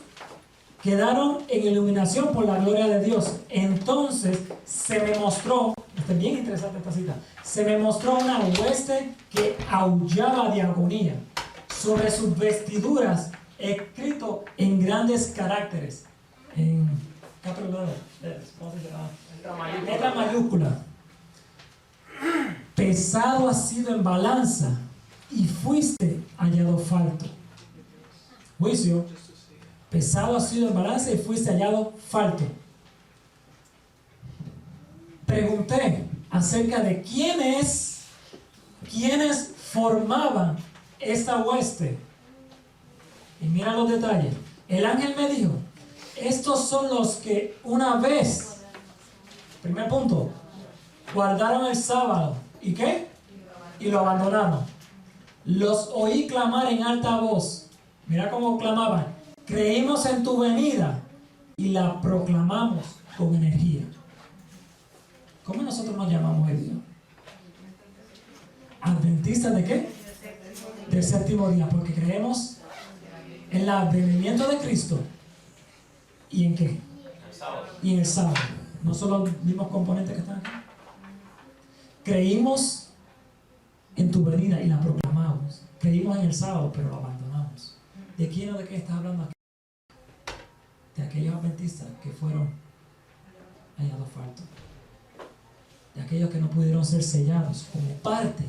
S1: quedaron en iluminación por la gloria de Dios. Entonces se me mostró, está bien interesante esta cita, se me mostró una hueste que aullaba de agonía. Sobre sus vestiduras escrito en grandes caracteres, en letra mayúscula. Pesado has sido en balanza y fuiste hallado falto. Juicio. Pesado has sido en balanza y fuiste hallado falto. Pregunté acerca de quiénes formaban esta hueste. Y mira los detalles. El ángel me dijo, estos son los que una vez, primer punto, guardaron el sábado. ¿Y qué? Y lo abandonaron. Los oí clamar en alta voz. Mira cómo clamaban. Creímos en tu venida y la proclamamos con energía. ¿Cómo nosotros nos llamamos hoy día? ¿Adventistas de qué? Del séptimo día, porque creemos en el advenimiento de Cristo. ¿Y en qué? Y en el sábado. No son los mismos componentes que están aquí. Creímos en tu venida y la proclamamos. Creímos en el sábado, pero lo abandonamos. ¿De quién o de qué estás hablando aquí? De aquellos adventistas que fueron hallados faltos. De aquellos que no pudieron ser sellados como parte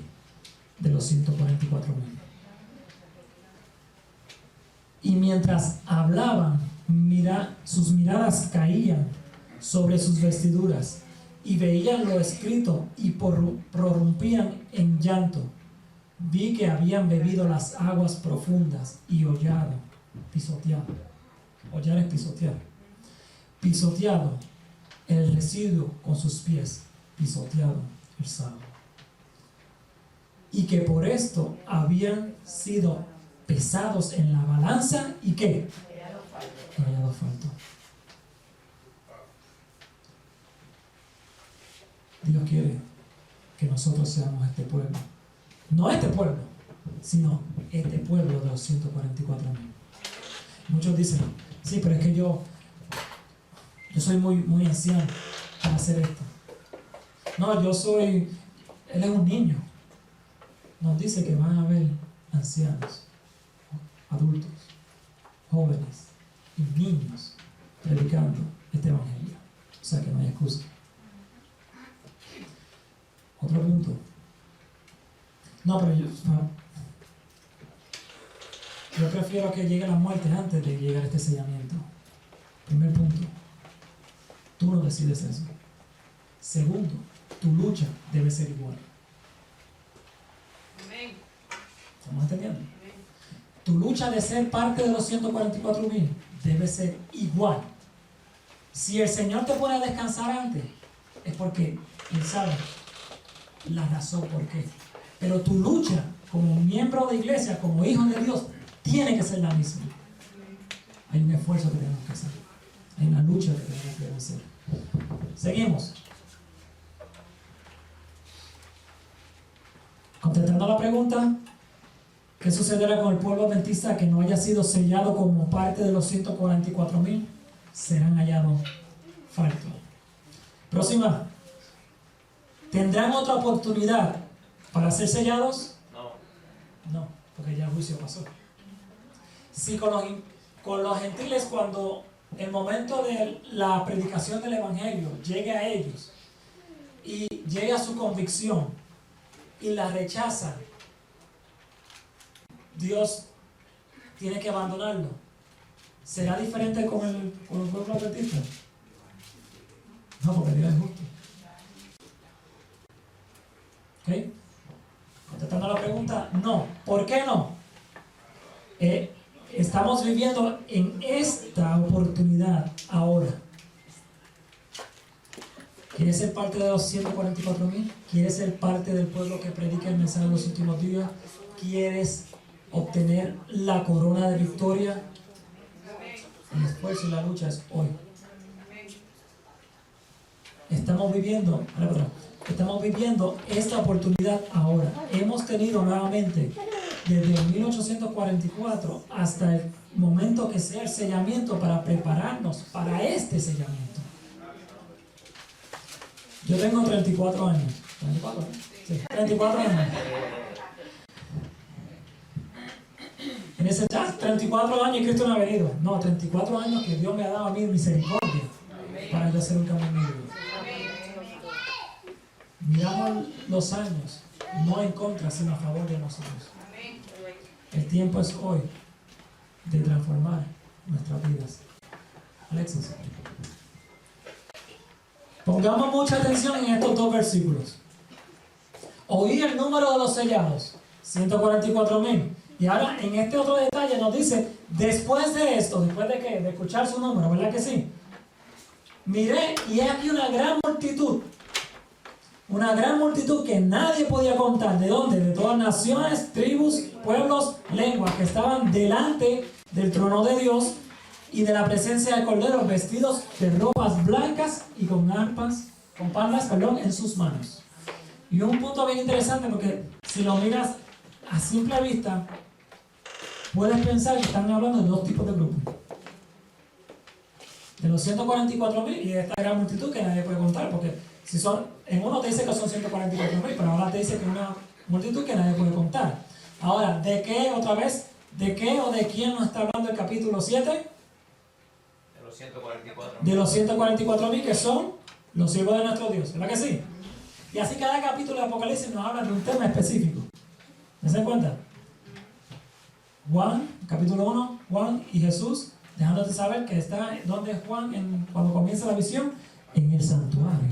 S1: de los 144,000. Y mientras hablaban, sus miradas caían sobre sus vestiduras y veían lo escrito y prorrumpían en llanto. Vi que habían bebido las aguas profundas y hollado, pisoteado. Hollar es pisotear. Pisoteado el residuo con sus pies, pisoteado el sábado. Y que por esto habían sido pesados en la balanza y ¿qué? Hallado falto. Dios quiere que nosotros seamos este pueblo. No este pueblo, sino este pueblo de los 144,000. Muchos dicen, sí, pero es que yo soy muy anciano para hacer esto. No, él es un niño. Nos dice que van a haber ancianos, adultos, jóvenes y niños predicando este evangelio. O sea que no hay excusa. Otro punto. No, pero yo prefiero que llegue la muerte antes de llegar a este sellamiento. Primer punto. Tú no decides eso. Segundo, tu lucha debe ser igual. ¿Estamos entendiendo? Tu lucha de ser parte de los 144,000 debe ser igual. Si el Señor te pone a descansar antes, es porque Él sabe la razón por qué. Pero tu lucha como miembro de iglesia, como hijo de Dios, tiene que ser la misma. Hay un esfuerzo que tenemos que hacer. Hay una lucha que tenemos que hacer. Seguimos. Contestando la pregunta, ¿qué sucederá con el pueblo adventista que no haya sido sellado como parte de los 144,000? Serán hallados faltos. Próxima. ¿Tendrán otra oportunidad para ser sellados? No, porque ya el juicio pasó. Si con los gentiles, cuando el momento de la predicación del evangelio llegue a ellos y llegue a su convicción y la rechazan, Dios tiene que abandonarlo. ¿Será diferente con el pueblo adventista? No, porque Dios es justo. ¿Ok? Contestando la pregunta, no. ¿Por qué no? Estamos viviendo en esta oportunidad ahora. ¿Quieres ser parte de los 144,000? ¿Quieres ser parte del pueblo que predica el mensaje en los últimos días? ¿Quieres obtener la corona de victoria? El esfuerzo y la lucha es hoy. Estamos viviendo esta oportunidad ahora. Hemos tenido nuevamente desde 1844 hasta el momento que sea el sellamiento para prepararnos para este sellamiento. Yo tengo 34 años. 34, ¿no? Sí, 34 años. En ese 34 años Cristo no ha venido. No, 34 años que Dios me ha dado a mí misericordia para yo hacer un cambio en mi vida. Miramos los años, no en contra, sino a favor de nosotros. El tiempo es hoy de transformar nuestras vidas. Alexis. Pongamos mucha atención en estos dos versículos. Oí el número de los sellados, 144,000. Y ahora en este otro detalle nos dice, después de esto, después de qué, de escuchar su número, ¿verdad que sí? Miré y he aquí una gran multitud que nadie podía contar. ¿De dónde? De todas naciones, tribus, pueblos, lenguas, que estaban delante del trono de Dios y de la presencia del Cordero, vestidos de ropas blancas y con palmas en sus manos. Y un punto bien interesante, porque si lo miras a simple vista, puedes pensar que están hablando de dos tipos de grupos. De los 144,000 y de esta gran multitud que nadie puede contar, porque si son, en uno te dice que son 144,000, pero ahora te dice que es una multitud que nadie puede contar. Ahora, ¿de qué otra vez? ¿De qué o de quién nos está hablando el capítulo 7?
S2: De los 144.
S1: De los 144,000 que son los siervos de nuestro Dios, ¿verdad que sí? Y así cada capítulo de Apocalipsis nos habla de un tema específico. ¿Se dan cuenta? Juan, capítulo 1, Juan y Jesús, dejándote saber que está donde Juan, cuando comienza la visión, en el santuario.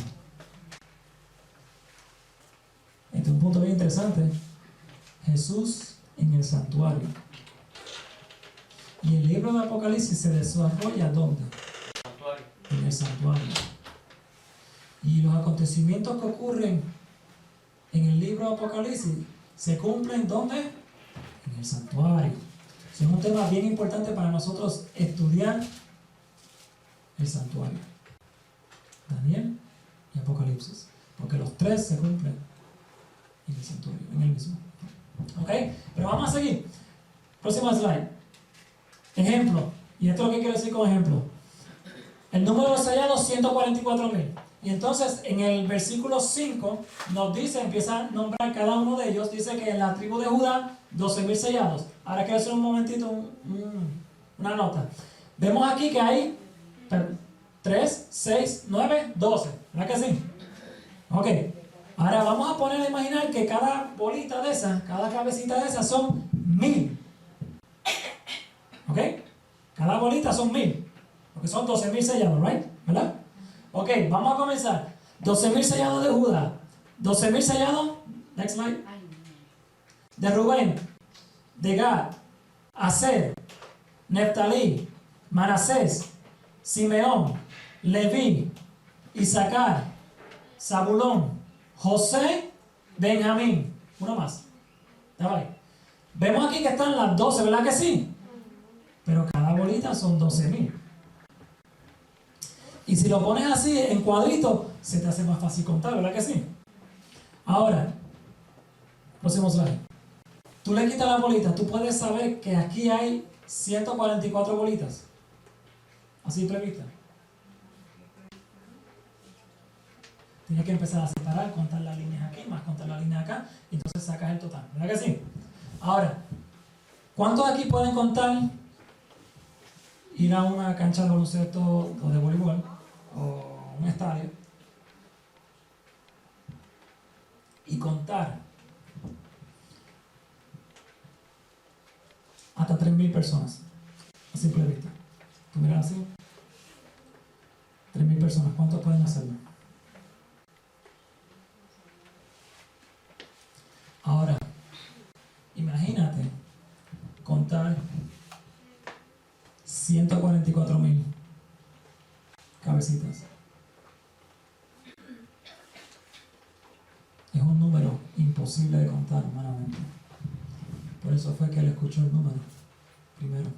S1: Este es un punto bien interesante. Jesús en el santuario. Y el libro de Apocalipsis se desarrolla ¿dónde? En el santuario. Y los acontecimientos que ocurren en el libro de Apocalipsis se cumplen ¿dónde? En el santuario. Es un tema bien importante para nosotros estudiar el santuario. Daniel y Apocalipsis. Porque los tres se cumplen en el santuario, en el mismo. ¿Ok? Pero vamos a seguir. Próximo slide. Ejemplo. Y esto es lo que quiero decir con ejemplo. El número de sellados, 144,000. Y entonces en el versículo 5 nos dice, empieza a nombrar cada uno de ellos. Dice que en la tribu de Judá, 12,000 sellados. Ahora quiero hacer un momentito una nota. Vemos aquí que hay 3, 6, 9, 12. ¿Verdad que sí? Ok. Ahora vamos a poner a imaginar que cada bolita de esas, cada cabecita de esas son 1,000. ¿Ok? Cada bolita son 1,000. Porque son 12,000 sellados, ¿right? ¿Verdad? Ok, vamos a comenzar. 12,000 sellados de Judá. 12,000 sellados. Next slide. De Rubén. De Gad. Aser. Neftalí. Manasés. Simeón. Leví. Isaacar. Zabulón. José. Benjamín. Uno más. Ya va. Vemos aquí que están las 12, ¿verdad que sí? Pero cada bolita son 12,000. Y si lo pones así en cuadrito, se te hace más fácil contar, ¿verdad que sí? Ahora, próximo slide. Tú le quitas las bolitas, tú puedes saber que aquí hay 144 bolitas. Así prevista. Tienes que empezar a separar, contar las líneas aquí, más contar las líneas acá, y entonces sacas el total, ¿verdad que sí? Ahora, ¿cuántos de aquí pueden contar ir a una cancha de baloncesto o de voleibol o un estadio y contar hasta 3,000 personas a simple vista? ¿Tú miras así? 3,000 personas, ¿cuántos pueden hacerlo? Ahora, imagínate contar 144,000 cabecitas. Es un número imposible de contar humanamente. Por eso fue que él escuchó el número primero.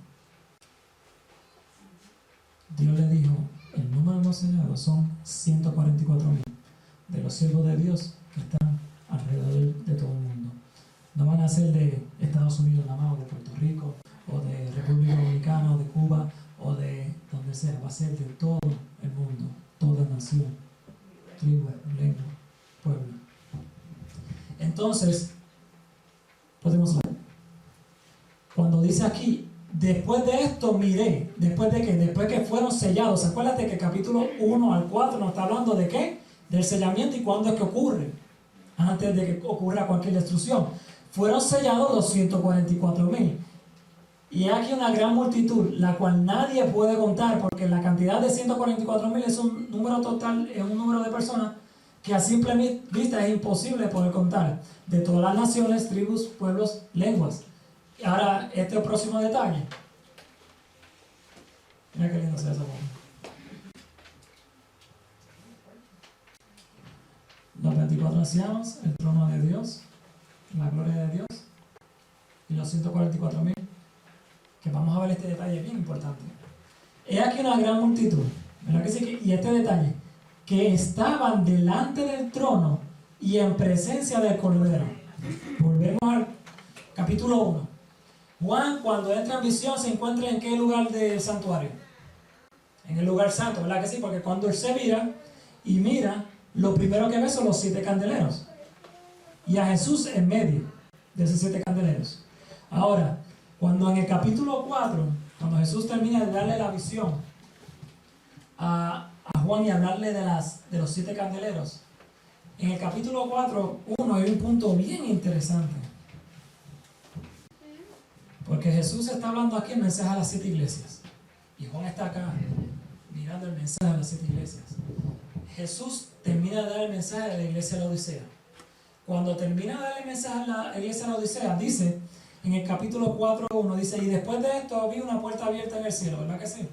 S1: Dios le dijo, el número de los sellados son 144,000 de los siervos de Dios que están alrededor de todo el mundo. No van a ser de Estados Unidos nada más, o de Puerto Rico, o de República Dominicana, o de Cuba, o de donde sea. Va a ser de todo el mundo, toda nación, tribu, lengua, pueblo. Entonces, podemos ver. Cuando dice aquí, después de esto miré, después de que, después que fueron sellados, acuérdate que el capítulo 1 al 4 nos está hablando de qué, del sellamiento y cuándo es que ocurre, antes de que ocurra cualquier destrucción. Fueron sellados los 144,000. Y hay aquí una gran multitud, la cual nadie puede contar, porque la cantidad de 144,000 es un número total, es un número de personas que a simple vista es imposible poder contar, de todas las naciones, tribus, pueblos, lenguas. Y ahora, este próximo detalle. Mira qué lindo se ve esa forma. Los 24 ancianos, el trono de Dios, la gloria de Dios, y los 144,000, que vamos a ver este detalle bien importante. He aquí una gran multitud, ¿verdad que sí? Y este detalle, que estaban delante del trono y en presencia del Cordero. Volvemos al capítulo 1. Juan, cuando entra en visión, se encuentra en qué lugar del santuario. En el lugar santo, ¿verdad que sí? Porque cuando él se mira y mira, lo primero que ve son los 7 candeleros. Y a Jesús en medio de esos 7 candeleros. Ahora, cuando en el capítulo 4, cuando Jesús termina de darle la visión a Juan y hablarle de los 7 candeleros, en el capítulo 4, hay un punto bien interesante. Porque Jesús está hablando aquí el mensaje a las 7 iglesias. Y Juan está acá mirando el mensaje a las 7 iglesias. Jesús termina de dar el mensaje a la iglesia de la Odisea. Cuando termina de dar el mensaje a la iglesia de la Odisea, dice en el capítulo 4:1, dice: y después de esto vi una puerta abierta en el cielo, ¿verdad que sí?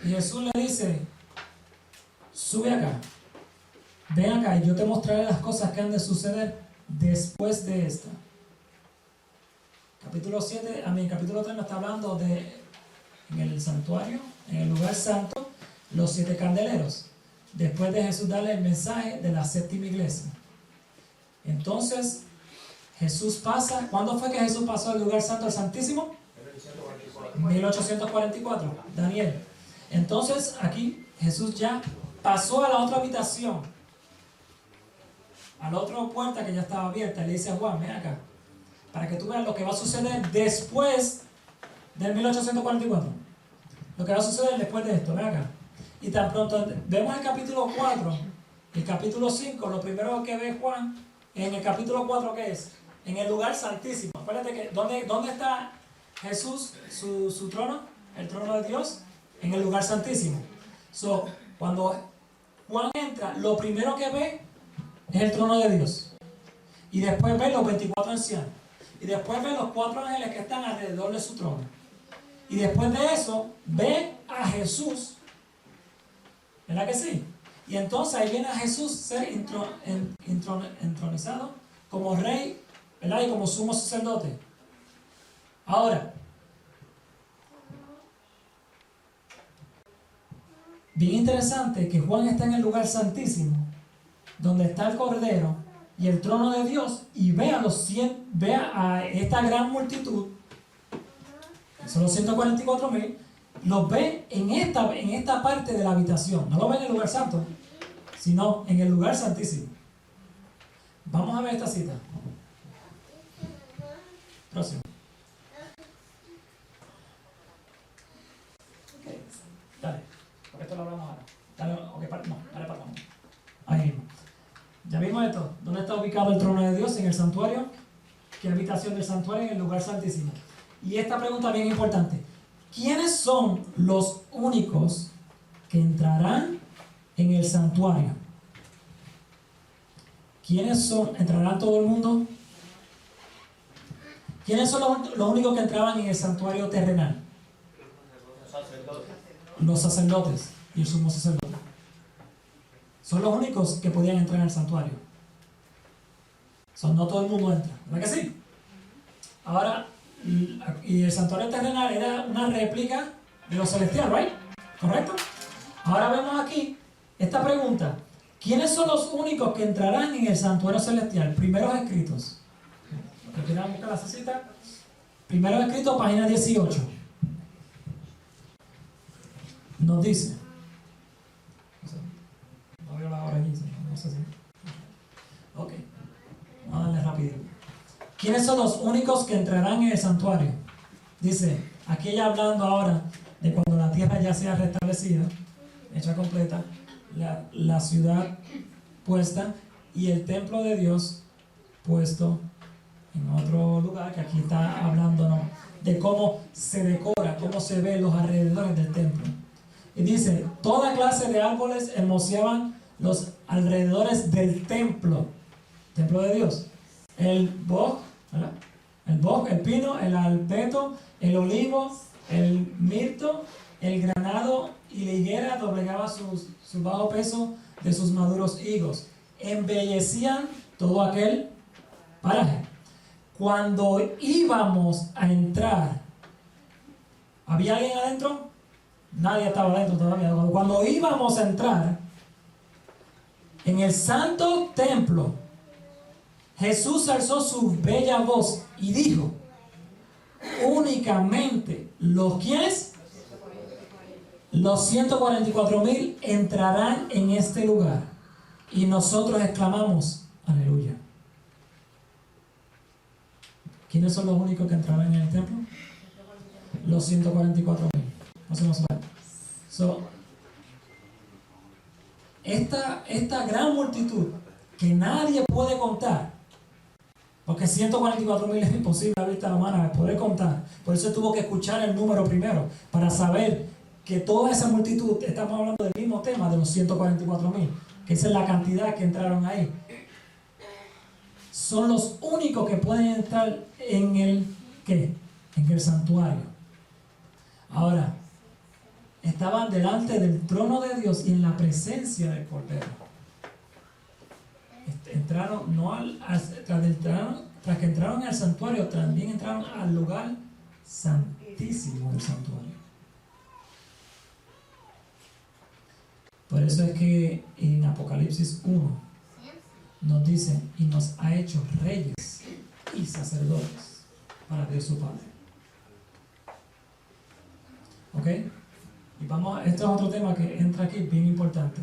S1: Y Jesús le dice: sube acá, ven acá y yo te mostraré las cosas que han de suceder después de esta. Capítulo 3 nos está hablando de en el santuario, en el lugar santo, los 7 candeleros. Después de Jesús darle el mensaje de la 7ª iglesia. Entonces, Jesús pasa. ¿Cuándo fue que Jesús pasó al lugar santo, al Santísimo? 1844. Daniel. Entonces, aquí Jesús ya pasó a la otra habitación, a la otra puerta que ya estaba abierta. Le dice a Juan: ven acá, para que tú veas lo que va a suceder después del 1844. Lo que va a suceder después de esto, ven acá. Y tan pronto vemos el capítulo 4 y el capítulo 5, lo primero que ve Juan en el capítulo 4, ¿qué es? En el lugar santísimo. Acuérdate que ¿dónde está Jesús, su trono? El trono de Dios, en el lugar santísimo. Cuando Juan entra, lo primero que ve es el trono de Dios. Y después ve los 24 ancianos. Y después ve los 4 ángeles que están alrededor de su trono. Y después de eso, ve a Jesús. ¿Verdad que sí? Y entonces ahí viene a Jesús ser entronizado como rey, ¿verdad? Y como sumo sacerdote. Ahora, bien interesante que Juan está en el lugar santísimo, donde está el Cordero y el trono de Dios, y ve a esta gran multitud, que son los 144,000, los ve en esta parte de la habitación. No lo ve en el lugar santo, sino en el lugar santísimo. Vamos a ver esta cita. Próximo. Okay. Dale, porque esto lo hablamos ahora. Dale, okay, dale para abajo. Ahí mismo. ¿Ya vimos esto? ¿Dónde está ubicado el trono de Dios? En el santuario. ¿Qué habitación del santuario? En el lugar santísimo. Y esta pregunta bien importante: ¿quiénes son los únicos que entrarán en el santuario? ¿Quiénes son? ¿Entrarán todo el mundo? ¿Quiénes son los únicos que entraban en el santuario terrenal? Los sacerdotes y el sumo sacerdote. Son los únicos que podían entrar en el santuario. No todo el mundo entra, ¿verdad que sí? Ahora, y el santuario terrenal era una réplica de lo celestial, ¿right? ¿Correcto? Ahora vemos aquí esta pregunta: ¿quiénes son los únicos que entrarán en el santuario celestial? Primeros escritos. Lo que quieran buscar la cita. Primeros escritos, página 18. Nos dice. No veo la hora aquí, no sé si. Ok. Vamos a darle rápido. ¿Quiénes son los únicos que entrarán en el santuario? Dice, aquí ya hablando ahora de cuando la tierra ya sea restablecida, hecha completa, la ciudad puesta y el templo de Dios puesto en otro lugar, que aquí está hablándonos de cómo se decora, cómo se ve los alrededores del templo. Y dice, toda clase de árboles hermoseaban los alrededores del templo de Dios. El boj, ¿verdad? El boj, el pino, el albeto, el olivo, el mirto, el granado y la higuera doblegaba su bajo peso de sus maduros higos. Embellecían todo aquel paraje. Cuando íbamos a entrar, ¿había alguien adentro? Nadie estaba adentro todavía. Cuando íbamos a entrar en el santo templo, Jesús alzó su bella voz y dijo, únicamente los quienes, los 144,000 entrarán en este lugar. Y nosotros exclamamos, aleluya. ¿Quiénes son los únicos que entrarán en el templo? Los 144,000. No se nos vale. Esta gran multitud que nadie puede contar, porque 144,000 es imposible a vista humana poder contar. Por eso tuvo que escuchar el número primero, para saber que toda esa multitud, estamos hablando del mismo tema de los 144,000, que esa es la cantidad que entraron ahí. Son los únicos que pueden entrar en el ¿qué? En el santuario. Ahora, estaban delante del trono de Dios y en la presencia del Cordero. Entraron, tras que entraron al santuario, también entraron al lugar santísimo del santuario. Por eso es que en Apocalipsis 1 nos dice, y nos ha hecho reyes y sacerdotes para Dios su Padre. ¿Ok? Y vamos, este es otro tema que entra aquí, bien importante.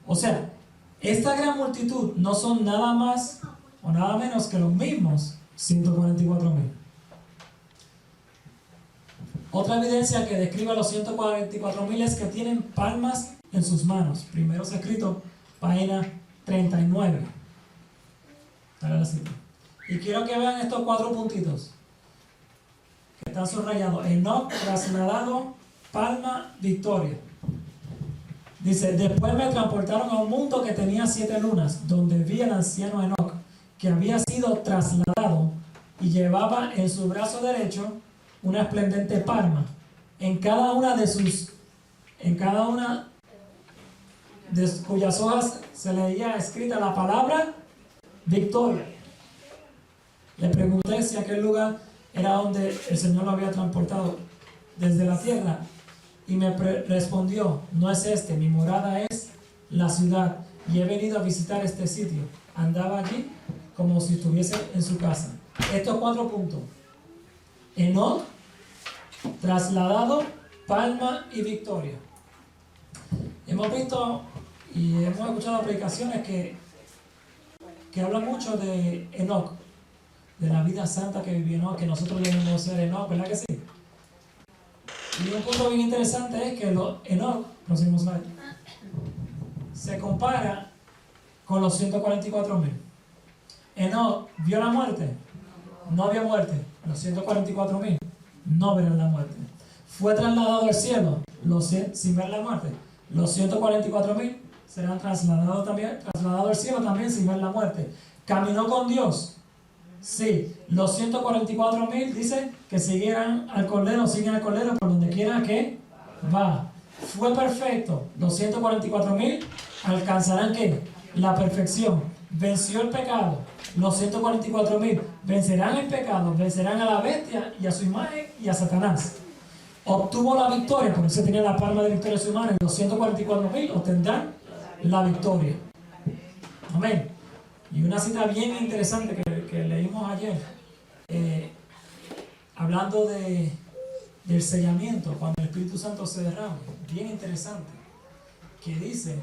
S1: O sea, esta gran multitud no son nada más o nada menos que los mismos 144,000. Otra evidencia que describe a los 144,000 es que tienen palmas en sus manos. Primero es escrito, página 39. Dale la cita. Y quiero que vean estos 4 puntitos que están subrayados. Enoc, trasladado, palma, victoria. Dice, después me transportaron a un mundo que tenía 7 lunas, donde vi al anciano Enoc, que había sido trasladado y llevaba en su brazo derecho una esplendente palma. En cada una de cuyas hojas se leía escrita la palabra victoria. Le pregunté si aquel lugar era donde el Señor lo había transportado desde la tierra, y me respondió, no es este, mi morada es la ciudad, y he venido a visitar este sitio. Andaba allí como si estuviese en su casa. Estos 4 puntos: Enoc, trasladado, palma y victoria. Hemos visto y hemos escuchado predicaciones que hablan mucho de Enoc, de la vida santa que vivió Enoc, que nosotros debemos ser Enoc, ¿verdad que sí? Y un punto bien interesante es que Enoc, próximo slide, se compara con los 144,000. Enoc vio la muerte, no había muerte. Los 144,000 no verán la muerte. Fue trasladado al cielo, sin ver la muerte. Los 144,000 serán trasladados al cielo también sin ver la muerte. Caminó con Dios. Sí, los 144,000 dice que siguen al Cordero por donde quiera que va. Fue perfecto. Los 144,000 alcanzarán ¿qué? La perfección. Venció el pecado. Los 144,000 vencerán el pecado, vencerán a la bestia y a su imagen y a Satanás. Obtuvo la victoria, por eso tenía la palma de victoria en su mano. Los 144,000 obtendrán la victoria. Amén. Y una cita bien interesante que leímos ayer, hablando del sellamiento, cuando el Espíritu Santo se derrama, bien interesante, que dice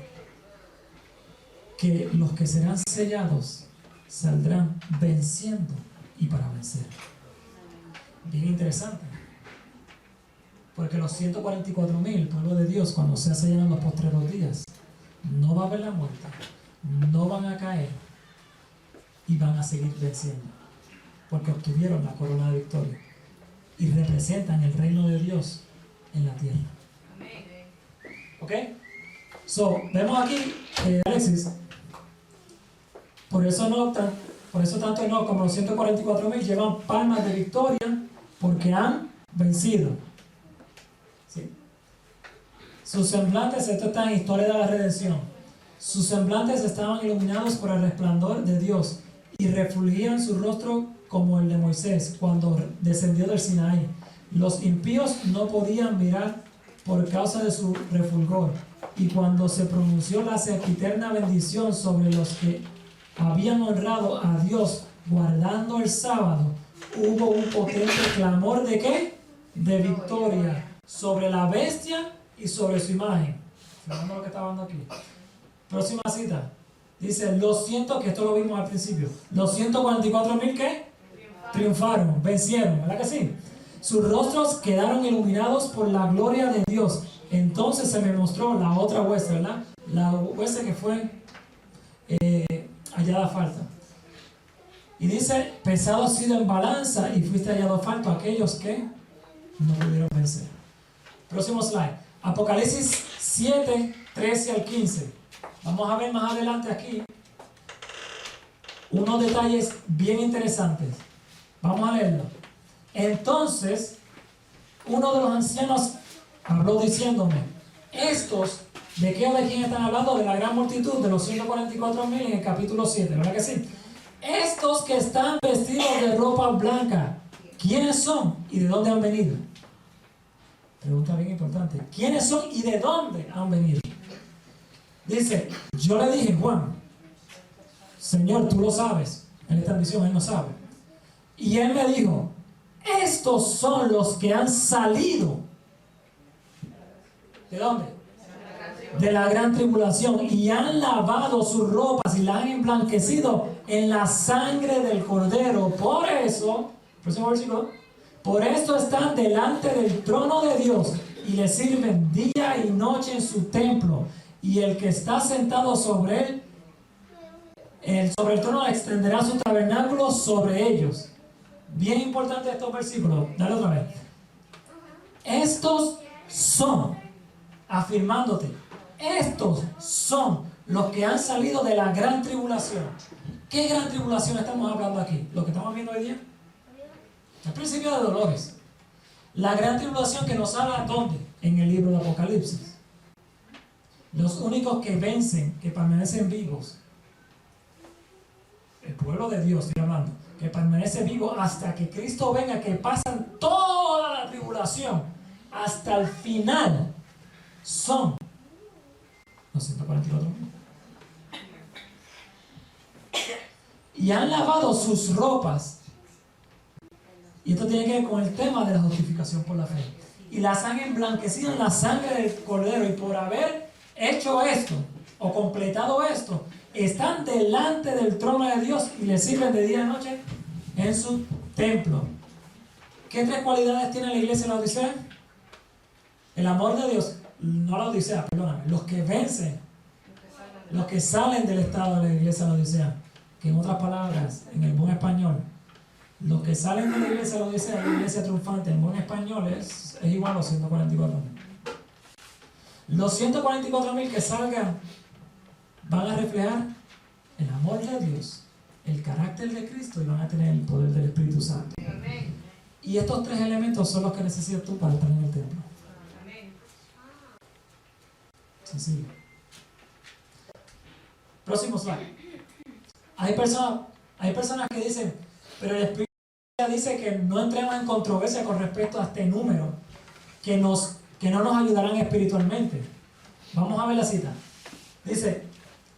S1: que los que serán sellados saldrán venciendo y para vencer. Bien interesante, porque los 144,000, pueblo de Dios, cuando se sellan en los postreros días, no va a haber la muerte, no van a caer y van a seguir venciendo. porque obtuvieron la corona de victoria y representan el reino de Dios en la tierra. ¿Ok? So, vemos aquí Alexis, por eso tanto Enoch como los 144,000 llevan palmas de victoria porque han vencido. ¿Sí? Sus semblantes, esto está en Historia de la Redención, sus semblantes estaban iluminados por el resplandor de Dios y refulgían su rostro como el de Moisés cuando descendió del Sinaí. Los impíos no podían mirar por causa de su refulgor, y cuando se pronunció la sempiterna bendición sobre los que habían honrado a Dios guardando el sábado, hubo un potente clamor ¿de qué? De victoria sobre la bestia y sobre su imagen. Fernando, lo que está hablando aquí. Próxima cita. Dice, que esto lo vimos al principio. Los 144,000 ¿qué? Triunfaron, vencieron, ¿verdad que sí? Sus rostros quedaron iluminados por la gloria de Dios. Entonces se me mostró la otra hueste, ¿verdad? La hueste que fue hallada falta. Y dice, pesado has sido en balanza y fuiste hallado falto a aquellos que no pudieron vencer. Próximo slide. Apocalipsis 7, 13 al 15. Vamos a ver más adelante aquí unos detalles bien interesantes. Vamos a leerlo. Entonces, uno de los ancianos habló diciéndome, estos, ¿de qué o de quién están hablando? De la gran multitud, de los 144,000 en el capítulo 7, ¿verdad que sí? Estos que están vestidos de ropa blanca, ¿quiénes son y de dónde han venido? Pregunta bien importante. ¿Quiénes son y de dónde han venido? Dice, yo le dije, Juan, Señor, tú lo sabes. En esta visión él no sabe. Y él me dijo, estos son los que han salido. ¿De dónde? De la gran tribulación. Y han lavado sus ropas y las han emblanquecido en la sangre del Cordero. Por eso, próximo versículo, por esto están delante del trono de Dios y le sirven día y noche en su templo. Y el que está sentado sobre él, sobre el trono, extenderá su tabernáculo sobre ellos. Bien importante estos versículos. Dale otra vez. Estos son, afirmándote, estos son los que han salido de la gran tribulación. ¿Qué gran tribulación estamos hablando aquí? ¿Lo que estamos viendo hoy día? El principio de dolores. La gran tribulación que nos habla ¿dónde? En el libro de Apocalipsis. Los únicos que vencen, que permanecen vivos, el pueblo de Dios, estoy hablando, que permanece vivo hasta que Cristo venga, que pasan toda la tribulación hasta el final, son los 144,000. Y han lavado sus ropas. Y esto tiene que ver con el tema de la justificación por la fe. Y las han emblanquecido en la sangre del Cordero. Y por haber hecho esto, o completado esto, están delante del trono de Dios y le sirven de día y noche en su templo. ¿Qué tres cualidades tiene la iglesia en la Odisea? El amor de Dios, no la Odisea, perdóname, los que vencen, los que salen del estado de la iglesia en la Odisea, que en otras palabras, en el buen español, los que salen de la iglesia en la Odisea, la iglesia triunfante, en buen español es igual a los 144,000. Los 144,000 que salgan van a reflejar el amor de Dios, el carácter de Cristo y van a tener el poder del Espíritu Santo. Amén. Y estos tres elementos son los que necesitas tú para estar en el templo. Amén. Sencillo. Próximo slide. Hay personas que dicen, pero el Espíritu dice que no entremos en controversia con respecto a este número, que no nos ayudarán espiritualmente. Vamos a ver la cita. Dice,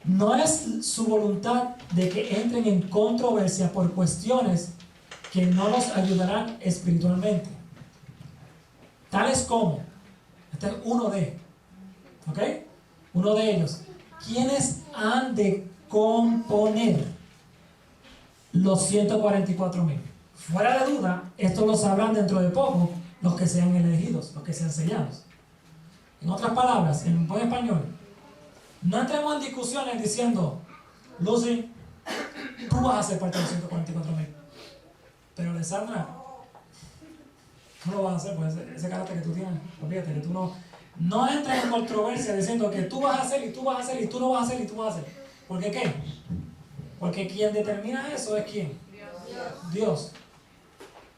S1: no es su voluntad de que entren en controversia por cuestiones que no nos ayudarán espiritualmente. Tales como, este es uno de, ¿ok? Uno de ellos. ¿Quiénes han de componer los 144,000? Fuera de duda, esto lo sabrán dentro de poco los que sean elegidos, los que sean sellados. En otras palabras, en buen español, no entremos en discusiones diciendo, Lucy, tú vas a ser parte de los 144,000. Pero Alessandra, tú lo vas a hacer, pues ese carácter que tú tienes, olvídate que tú no entres en controversia diciendo que tú vas a hacer y tú vas a hacer y tú no vas a hacer y tú vas a hacer. ¿Por qué qué? Porque quien determina eso es ¿quién? Dios.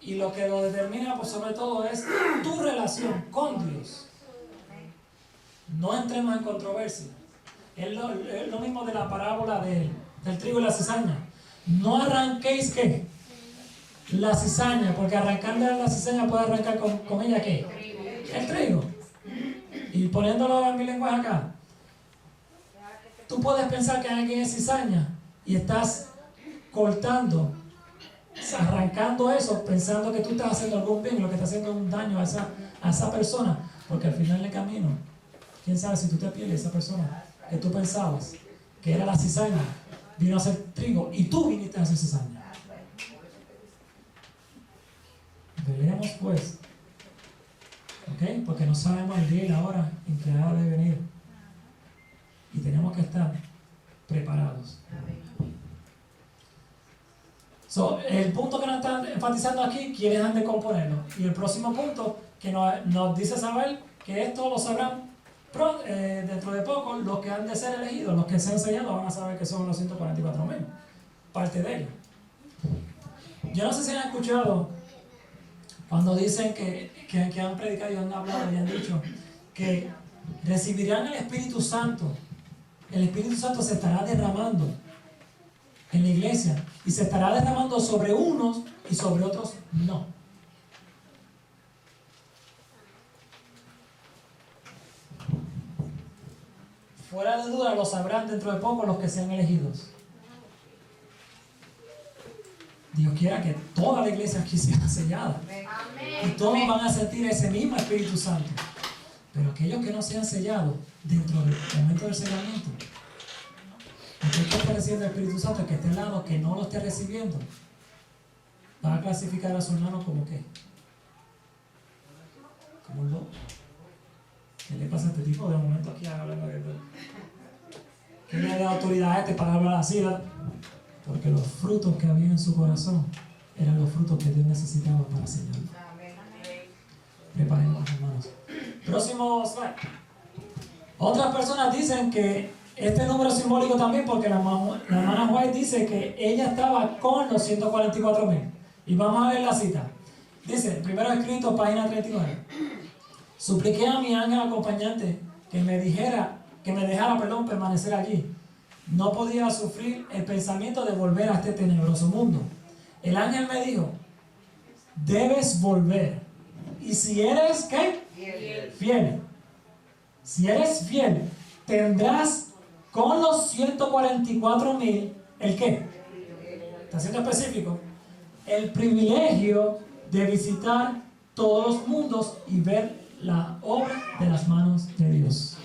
S1: Y lo que lo determina, pues sobre todo, es tu relación con Dios. No entremos en controversia. Es lo mismo de la parábola del trigo y la cizaña. No arranquéis ¿qué? La cizaña, porque arrancando la cizaña puede arrancar con ella ¿qué? El trigo. Y poniéndolo en mi lenguaje acá, tú puedes pensar que alguien es cizaña y estás cortando, arrancando eso, pensando que tú estás haciendo algún bien, lo que está haciendo un daño a esa persona, porque al final del camino, quién sabe si tú te pierdes esa persona que tú pensabas que era la cizaña, vino a ser trigo y tú viniste a hacer cizaña. Velemos pues, ¿ok? Porque no sabemos el día y la hora en que ha de venir y tenemos que estar preparados. So, el punto que nos están enfatizando aquí, ¿quiénes han de componerlo? Y el próximo punto que nos dice saber que esto lo sabrán dentro de poco los que han de ser elegidos, los que sean sellados van a saber que son los 144,000, parte de ellos. Yo no sé si han escuchado cuando dicen que han predicado y han hablado y han dicho que recibirán el Espíritu Santo. El Espíritu Santo se estará derramando en la iglesia y se estará derramando sobre unos y sobre otros no. Fuera de duda lo sabrán dentro de poco los que sean elegidos. Dios quiera que toda la iglesia aquí sea sellada. Y todos van a sentir ese mismo Espíritu Santo. Pero aquellos que no sean sellados dentro del momento del sellamiento, aquel que esté recibiendo el Espíritu Santo, el que esté al lado, que no lo esté recibiendo, va a clasificar a su hermano como ¿qué? Como un loco. ¿Qué le pasa a este tipo de momento aquí hablando de ¿qué le da autoridad a este para hablar así? ¿Verdad? Porque los frutos que había en su corazón eran los frutos que Dios necesitaba para sellarlo. Preparemos, hermanos. Próximo slide. Otras personas dicen que este número es simbólico también porque la hermana White dice que ella estaba con los 144,000. Y vamos a ver la cita. Dice, primero escrito, página 39. Supliqué a mi ángel acompañante que me dejara, permanecer allí. No podía sufrir el pensamiento de volver a este tenebroso mundo. El ángel me dijo, debes volver. Y si eres, ¿qué? Fiel. Si eres fiel, tendrás con los 144,000, ¿el qué? Está siendo específico. El privilegio de visitar todos los mundos y ver la obra de las manos de Dios.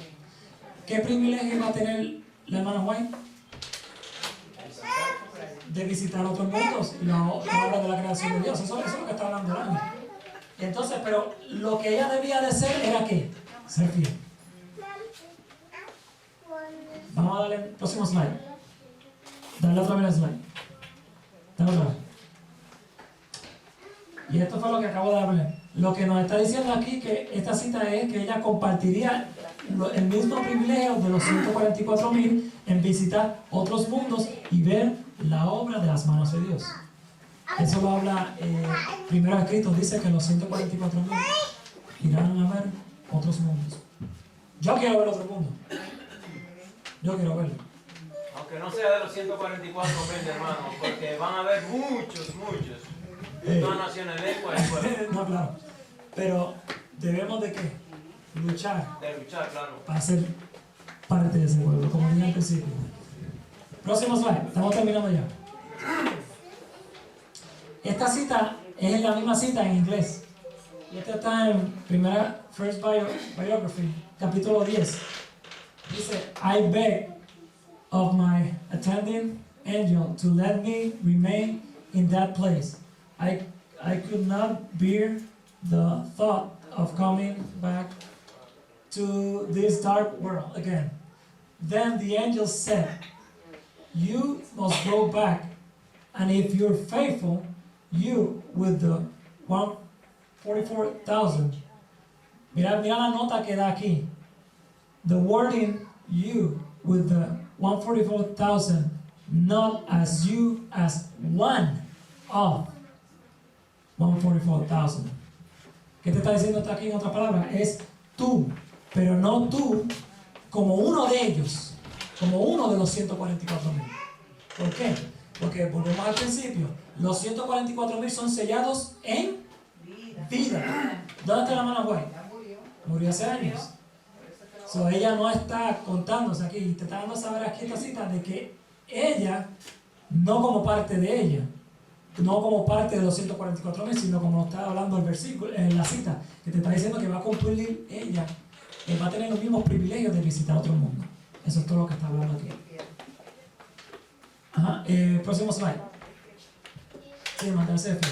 S1: ¿Qué privilegio va a tener la hermana White? De visitar otros mundos y la obra de la creación de Dios. Eso es lo que está hablando el ángel. Entonces, pero lo que ella debía de ser era ¿qué? Ser fiel. Vamos a darle el próximo slide. Dale otra vez el slide. Dale otra vez. Y esto fue lo que acabo de hablar. Lo que nos está diciendo aquí que esta cita es que ella compartiría el mismo privilegio de los 144,000 en visitar otros mundos y ver la obra de las manos de Dios. Eso lo habla primero escrito, dice que los 144,000 irán a ver otros mundos. Yo quiero ver otro mundo. Yo quiero verlo.
S2: Aunque no sea de los 144,000, hermano, porque van a haber muchos. Todas naciones, lenguas y pueblos.
S1: No, claro. Pero debemos de qué? Luchar.
S2: De luchar, claro.
S1: Para ser parte de ese pueblo, como dije al principio. Próximo slide. Estamos terminando ya. Esta cita es la misma cita en inglés. Y esta está en First Biography, capítulo 10. Dice, I beg of my attending angel to let me remain in that place. I could not bear the thought of coming back to this dark world again. Then the angel said, you must go back, and if you're faithful, you with the 144,000. Mira la nota que da aquí. The wording you with the 144,000, not as you as one of 144,000. ¿Qué te está diciendo esto aquí en otra palabra? Es tú, pero no tú como uno de ellos, como uno de los 144,000. ¿Por qué? Porque volvemos al principio. Los 144,000 son sellados en vida. ¿Dónde está la hermana White? Murió hace años. So, ella no está contándose aquí. Y te está dando a saber aquí esta cita de que ella, no como parte de ella, no como parte de los 144,000, sino como está hablando el versículo, en la cita, que te está diciendo que va a cumplir ella, va a tener los mismos privilegios de visitar otro mundo. Eso es todo lo que está hablando aquí. Ajá, próximo slide. Sí, mantenerse de pie.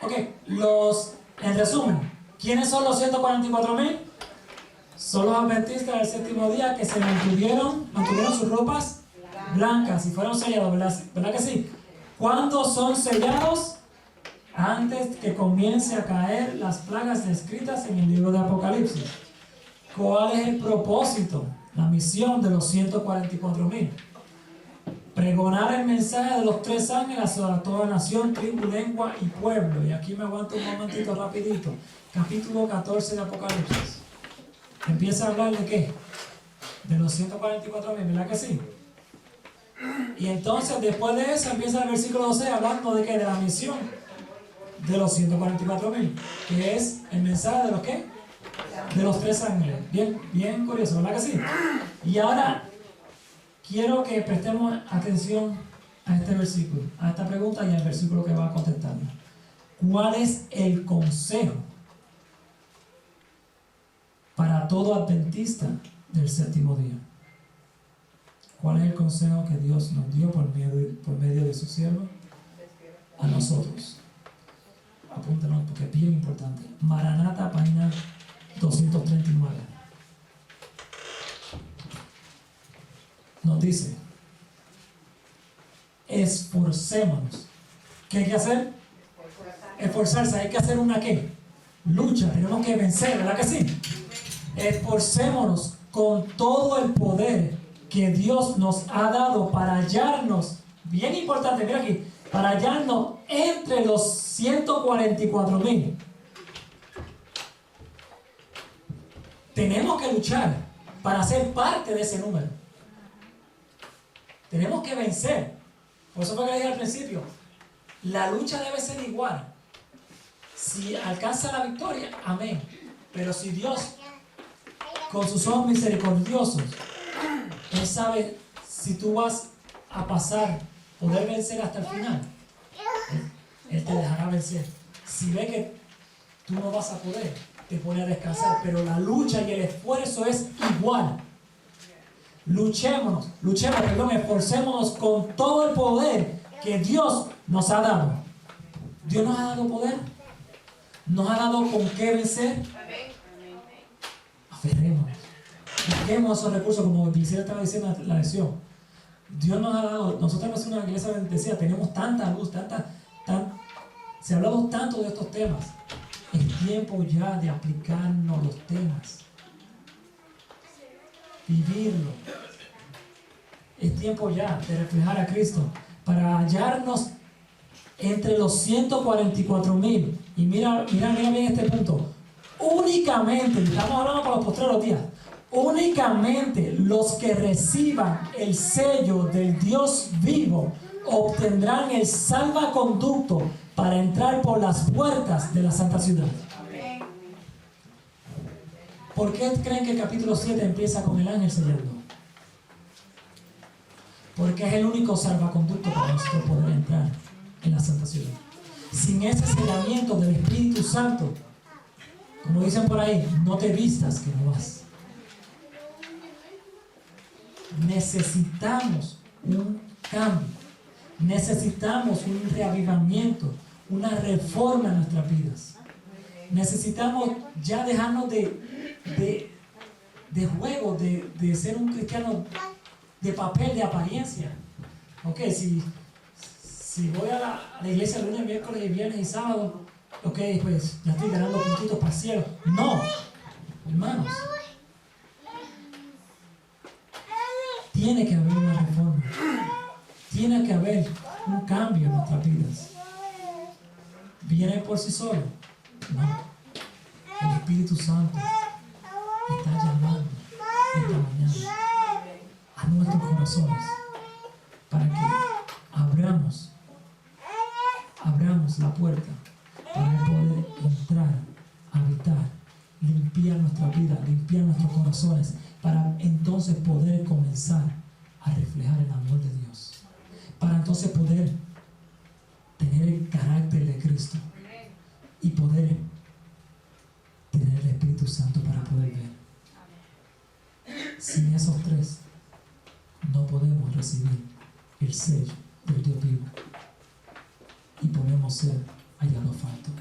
S1: Ok, en resumen, ¿quiénes son los 144,000? Son los adventistas del séptimo día que se mantuvieron sus ropas blancas y fueron sellados, ¿verdad que sí? ¿Cuándo son sellados? Antes que comience a caer las plagas descritas en el libro de Apocalipsis. ¿Cuál es el propósito? La misión de los 144,000. Pregonar el mensaje de los 3 ángeles a toda nación, tribu, lengua y pueblo. Y aquí me aguanto un momentito rapidito. Capítulo 14 de Apocalipsis. Empieza a hablar de qué? De los 144,000, ¿verdad que sí? Y entonces después de eso empieza el versículo 12 hablando de qué? De la misión de los 144,000, que es el mensaje de los qué? De los 3 ángeles. Bien curioso, ¿verdad que sí? Y ahora quiero que prestemos atención a este versículo, a esta pregunta y al versículo que va a contestar. ¿Cuál es el consejo para todo adventista del séptimo día? ¿Cuál es el consejo que Dios nos dio por medio de su siervo a nosotros? Apúntanos porque es bien importante. Maranata, página 239. Nos dice: esforcémonos. ¿Qué hay que hacer? Esforzarse. Hay que hacer una ¿qué? Lucha. Tenemos que vencer, ¿verdad que sí? Esforcémonos con todo el poder que Dios nos ha dado para hallarnos, bien importante, mira aquí, para hallarnos entre los 144,000. Tenemos que luchar para ser parte de ese número. Tenemos que vencer. Por eso fue que le dije al principio, la lucha debe ser igual. Si alcanza la victoria, amén. Pero si Dios, con sus ojos misericordiosos, Él sabe si tú vas a poder vencer hasta el final, Él te dejará vencer. Si ve que tú no vas a poder, te pone a descansar. Pero la lucha y el esfuerzo es igual. Esforcémonos con todo el poder que Dios nos ha dado. Dios nos ha dado poder. Nos ha dado con qué vencer. Aferrémonos. Busquemos esos recursos, como Gisela estaba diciendo en la lección. Dios nos ha dado, nosotros no somos una iglesia bendecida, tenemos tanta luz, se ha hablado tanto de estos temas. Es tiempo ya de aplicarnos los temas, vivirlo. Es tiempo ya de reflejar a Cristo para hallarnos entre los 144,000. Y mira bien este punto. Únicamente, estamos hablando para los postreros días, únicamente los que reciban el sello del Dios vivo obtendrán el salvaconducto para entrar por las puertas de la santa ciudad. ¿Por qué creen que el capítulo 7 empieza con el ángel sellando? Porque es el único salvaconducto para nosotros poder entrar en la santa ciudad. Sin ese sellamiento del Espíritu Santo, como dicen por ahí, no te vistas que no vas. Necesitamos un cambio, necesitamos un reavivamiento, una reforma en nuestras vidas. Necesitamos ya dejarnos de juego, de ser un cristiano de papel, de apariencia. Ok, si Si voy a la iglesia lunes, miércoles y viernes y sábado, ok, pues ya estoy ganando puntitos para el cielo. No, hermanos. Tiene que haber una reforma. Tiene que haber un cambio en nuestras vidas. ¿Viene por sí solo? No. El Espíritu Santo está llamando esta mañana a nuestros corazones para que abramos la puerta para poder entrar, habitar, limpiar nuestra vida, limpiar nuestros corazones, para entonces poder comenzar a reflejar el amor de Dios, para entonces poder tener el carácter de Cristo y poder tener el Espíritu Santo para poder ver. Sin esos tres no podemos recibir el sello del Dios vivo y podemos ser hallados faltos.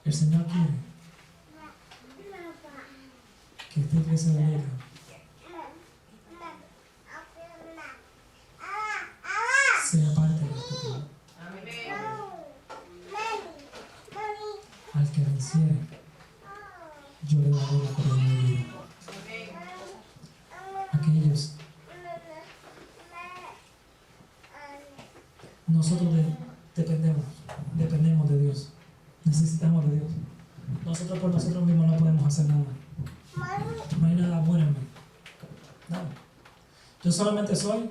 S1: El Señor quiere que esta iglesia de Berea sea parte de este pueblo. Al que venciere, yo le daré la corona de vida. Aquellos, nosotros dependemos de Dios. Necesitamos de Dios. Nosotros por nosotros mismos no podemos hacer nada. No hay nada bueno en mí. Nada. Yo solamente soy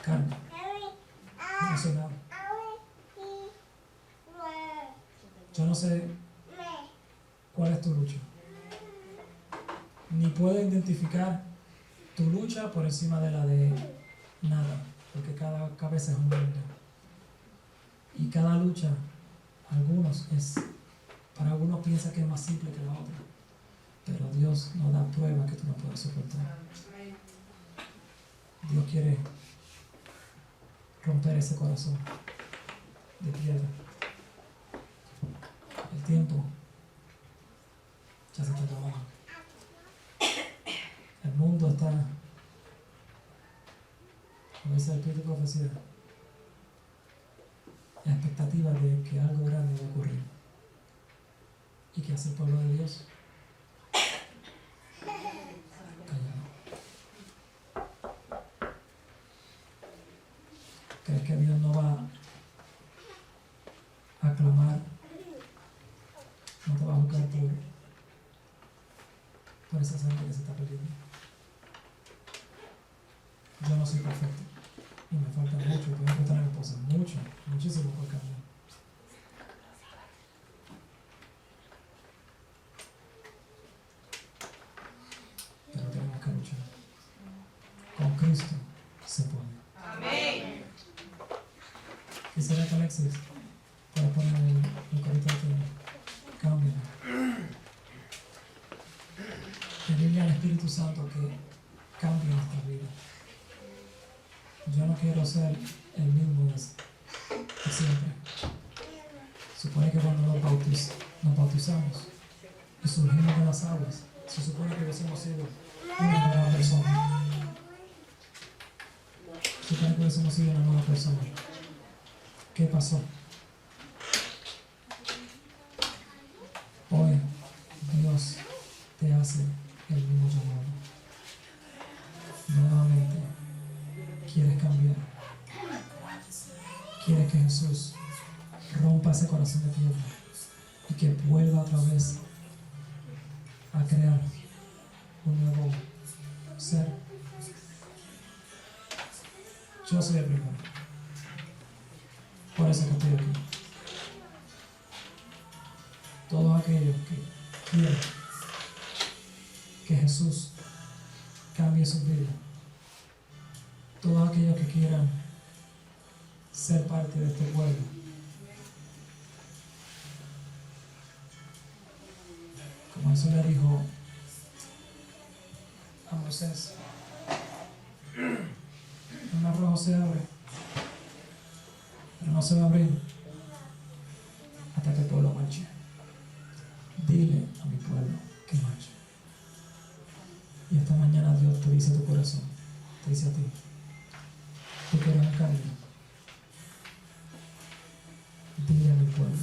S1: carne. No soy nada. Yo no sé cuál es tu lucha. Ni puedo identificar tu lucha por encima de la de nada, porque cada cabeza es un mundo. Y cada lucha, para algunos piensa que es más simple que la otra, pero Dios nos da prueba que tú no puedes soportar. Dios quiere romper ese corazón de piedra. El tiempo ya se está acabando. El mundo está, como dice el Espíritu de Profecía, la expectativa de que algo grande va a ocurrir. ¿Y qué hace el pueblo de Dios? Callado. ¿Crees que Dios no va a clamar? No te va a juzgar por esa sangre que se está perdiendo. Yo no soy perfecto y me falta mucho, y puedo encontrar en cosas, muchísimo por cambiar. Pero tenemos que luchar. Con Cristo se puede. Amén. Quisiera que Alexis pueda poner el corito que cambia. Pedirle al Espíritu Santo que cambie nuestra vida. Yo no quiero ser el mismo de siempre. Supone que cuando nos bautizamos y surgimos de las aguas, se supone que hubiésemos sido una nueva persona. Se supone que hubiésemos sido una nueva persona. ¿Qué pasó? Hoy Dios te hace el mismo llamado. Nuevamente quieres cambiar. Quieres que Jesús rompa ese corazón de piedra y que vuelva otra vez a crear un nuevo ser. Yo soy el primero. Por eso que estoy aquí. Todos aquellos que quieren que Jesús cambie su vida, todos aquellos que quieran ser parte de este pueblo, como eso le dijo a Moisés, un mar rojo se abre, pero no se va a abrir Y esta mañana Dios te dice a tu corazón, te dice a ti, tú quieres un cambio. Dile a mi pueblo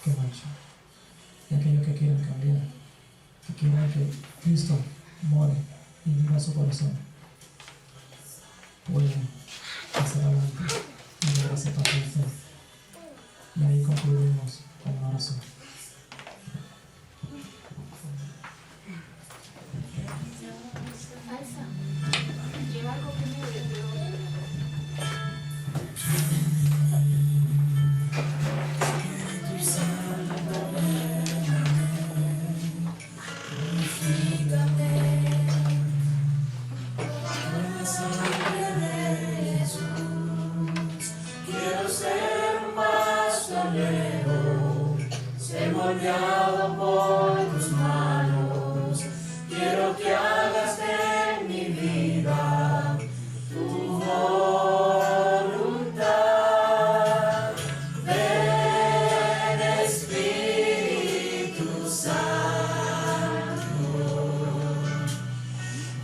S1: que marche. Y aquellos que quieran cambiar, que quieran que Cristo more y viva su corazón, pueden pasar adelante y dar ese paso de fe. Y ahí concluimos con una oración.
S3: Lleva algo primero y luego.
S4: Quiero ser un pastorero, ser moldeado por tus manos. Quiero que hagas de mi vida tu voluntad. Ven Espíritu Santo,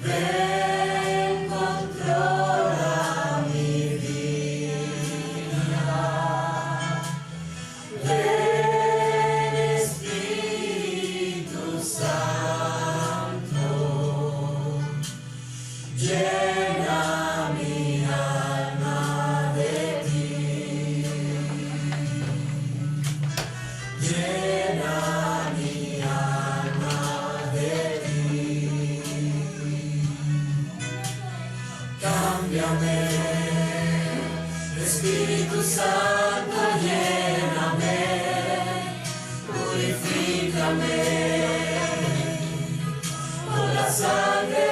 S4: ven controla mi vida. Ven Espíritu Santo, llena mi alma de ti. Llena mi alma de ti. Cámbiame, Espíritu Santo, lléname, purifícame con la sangre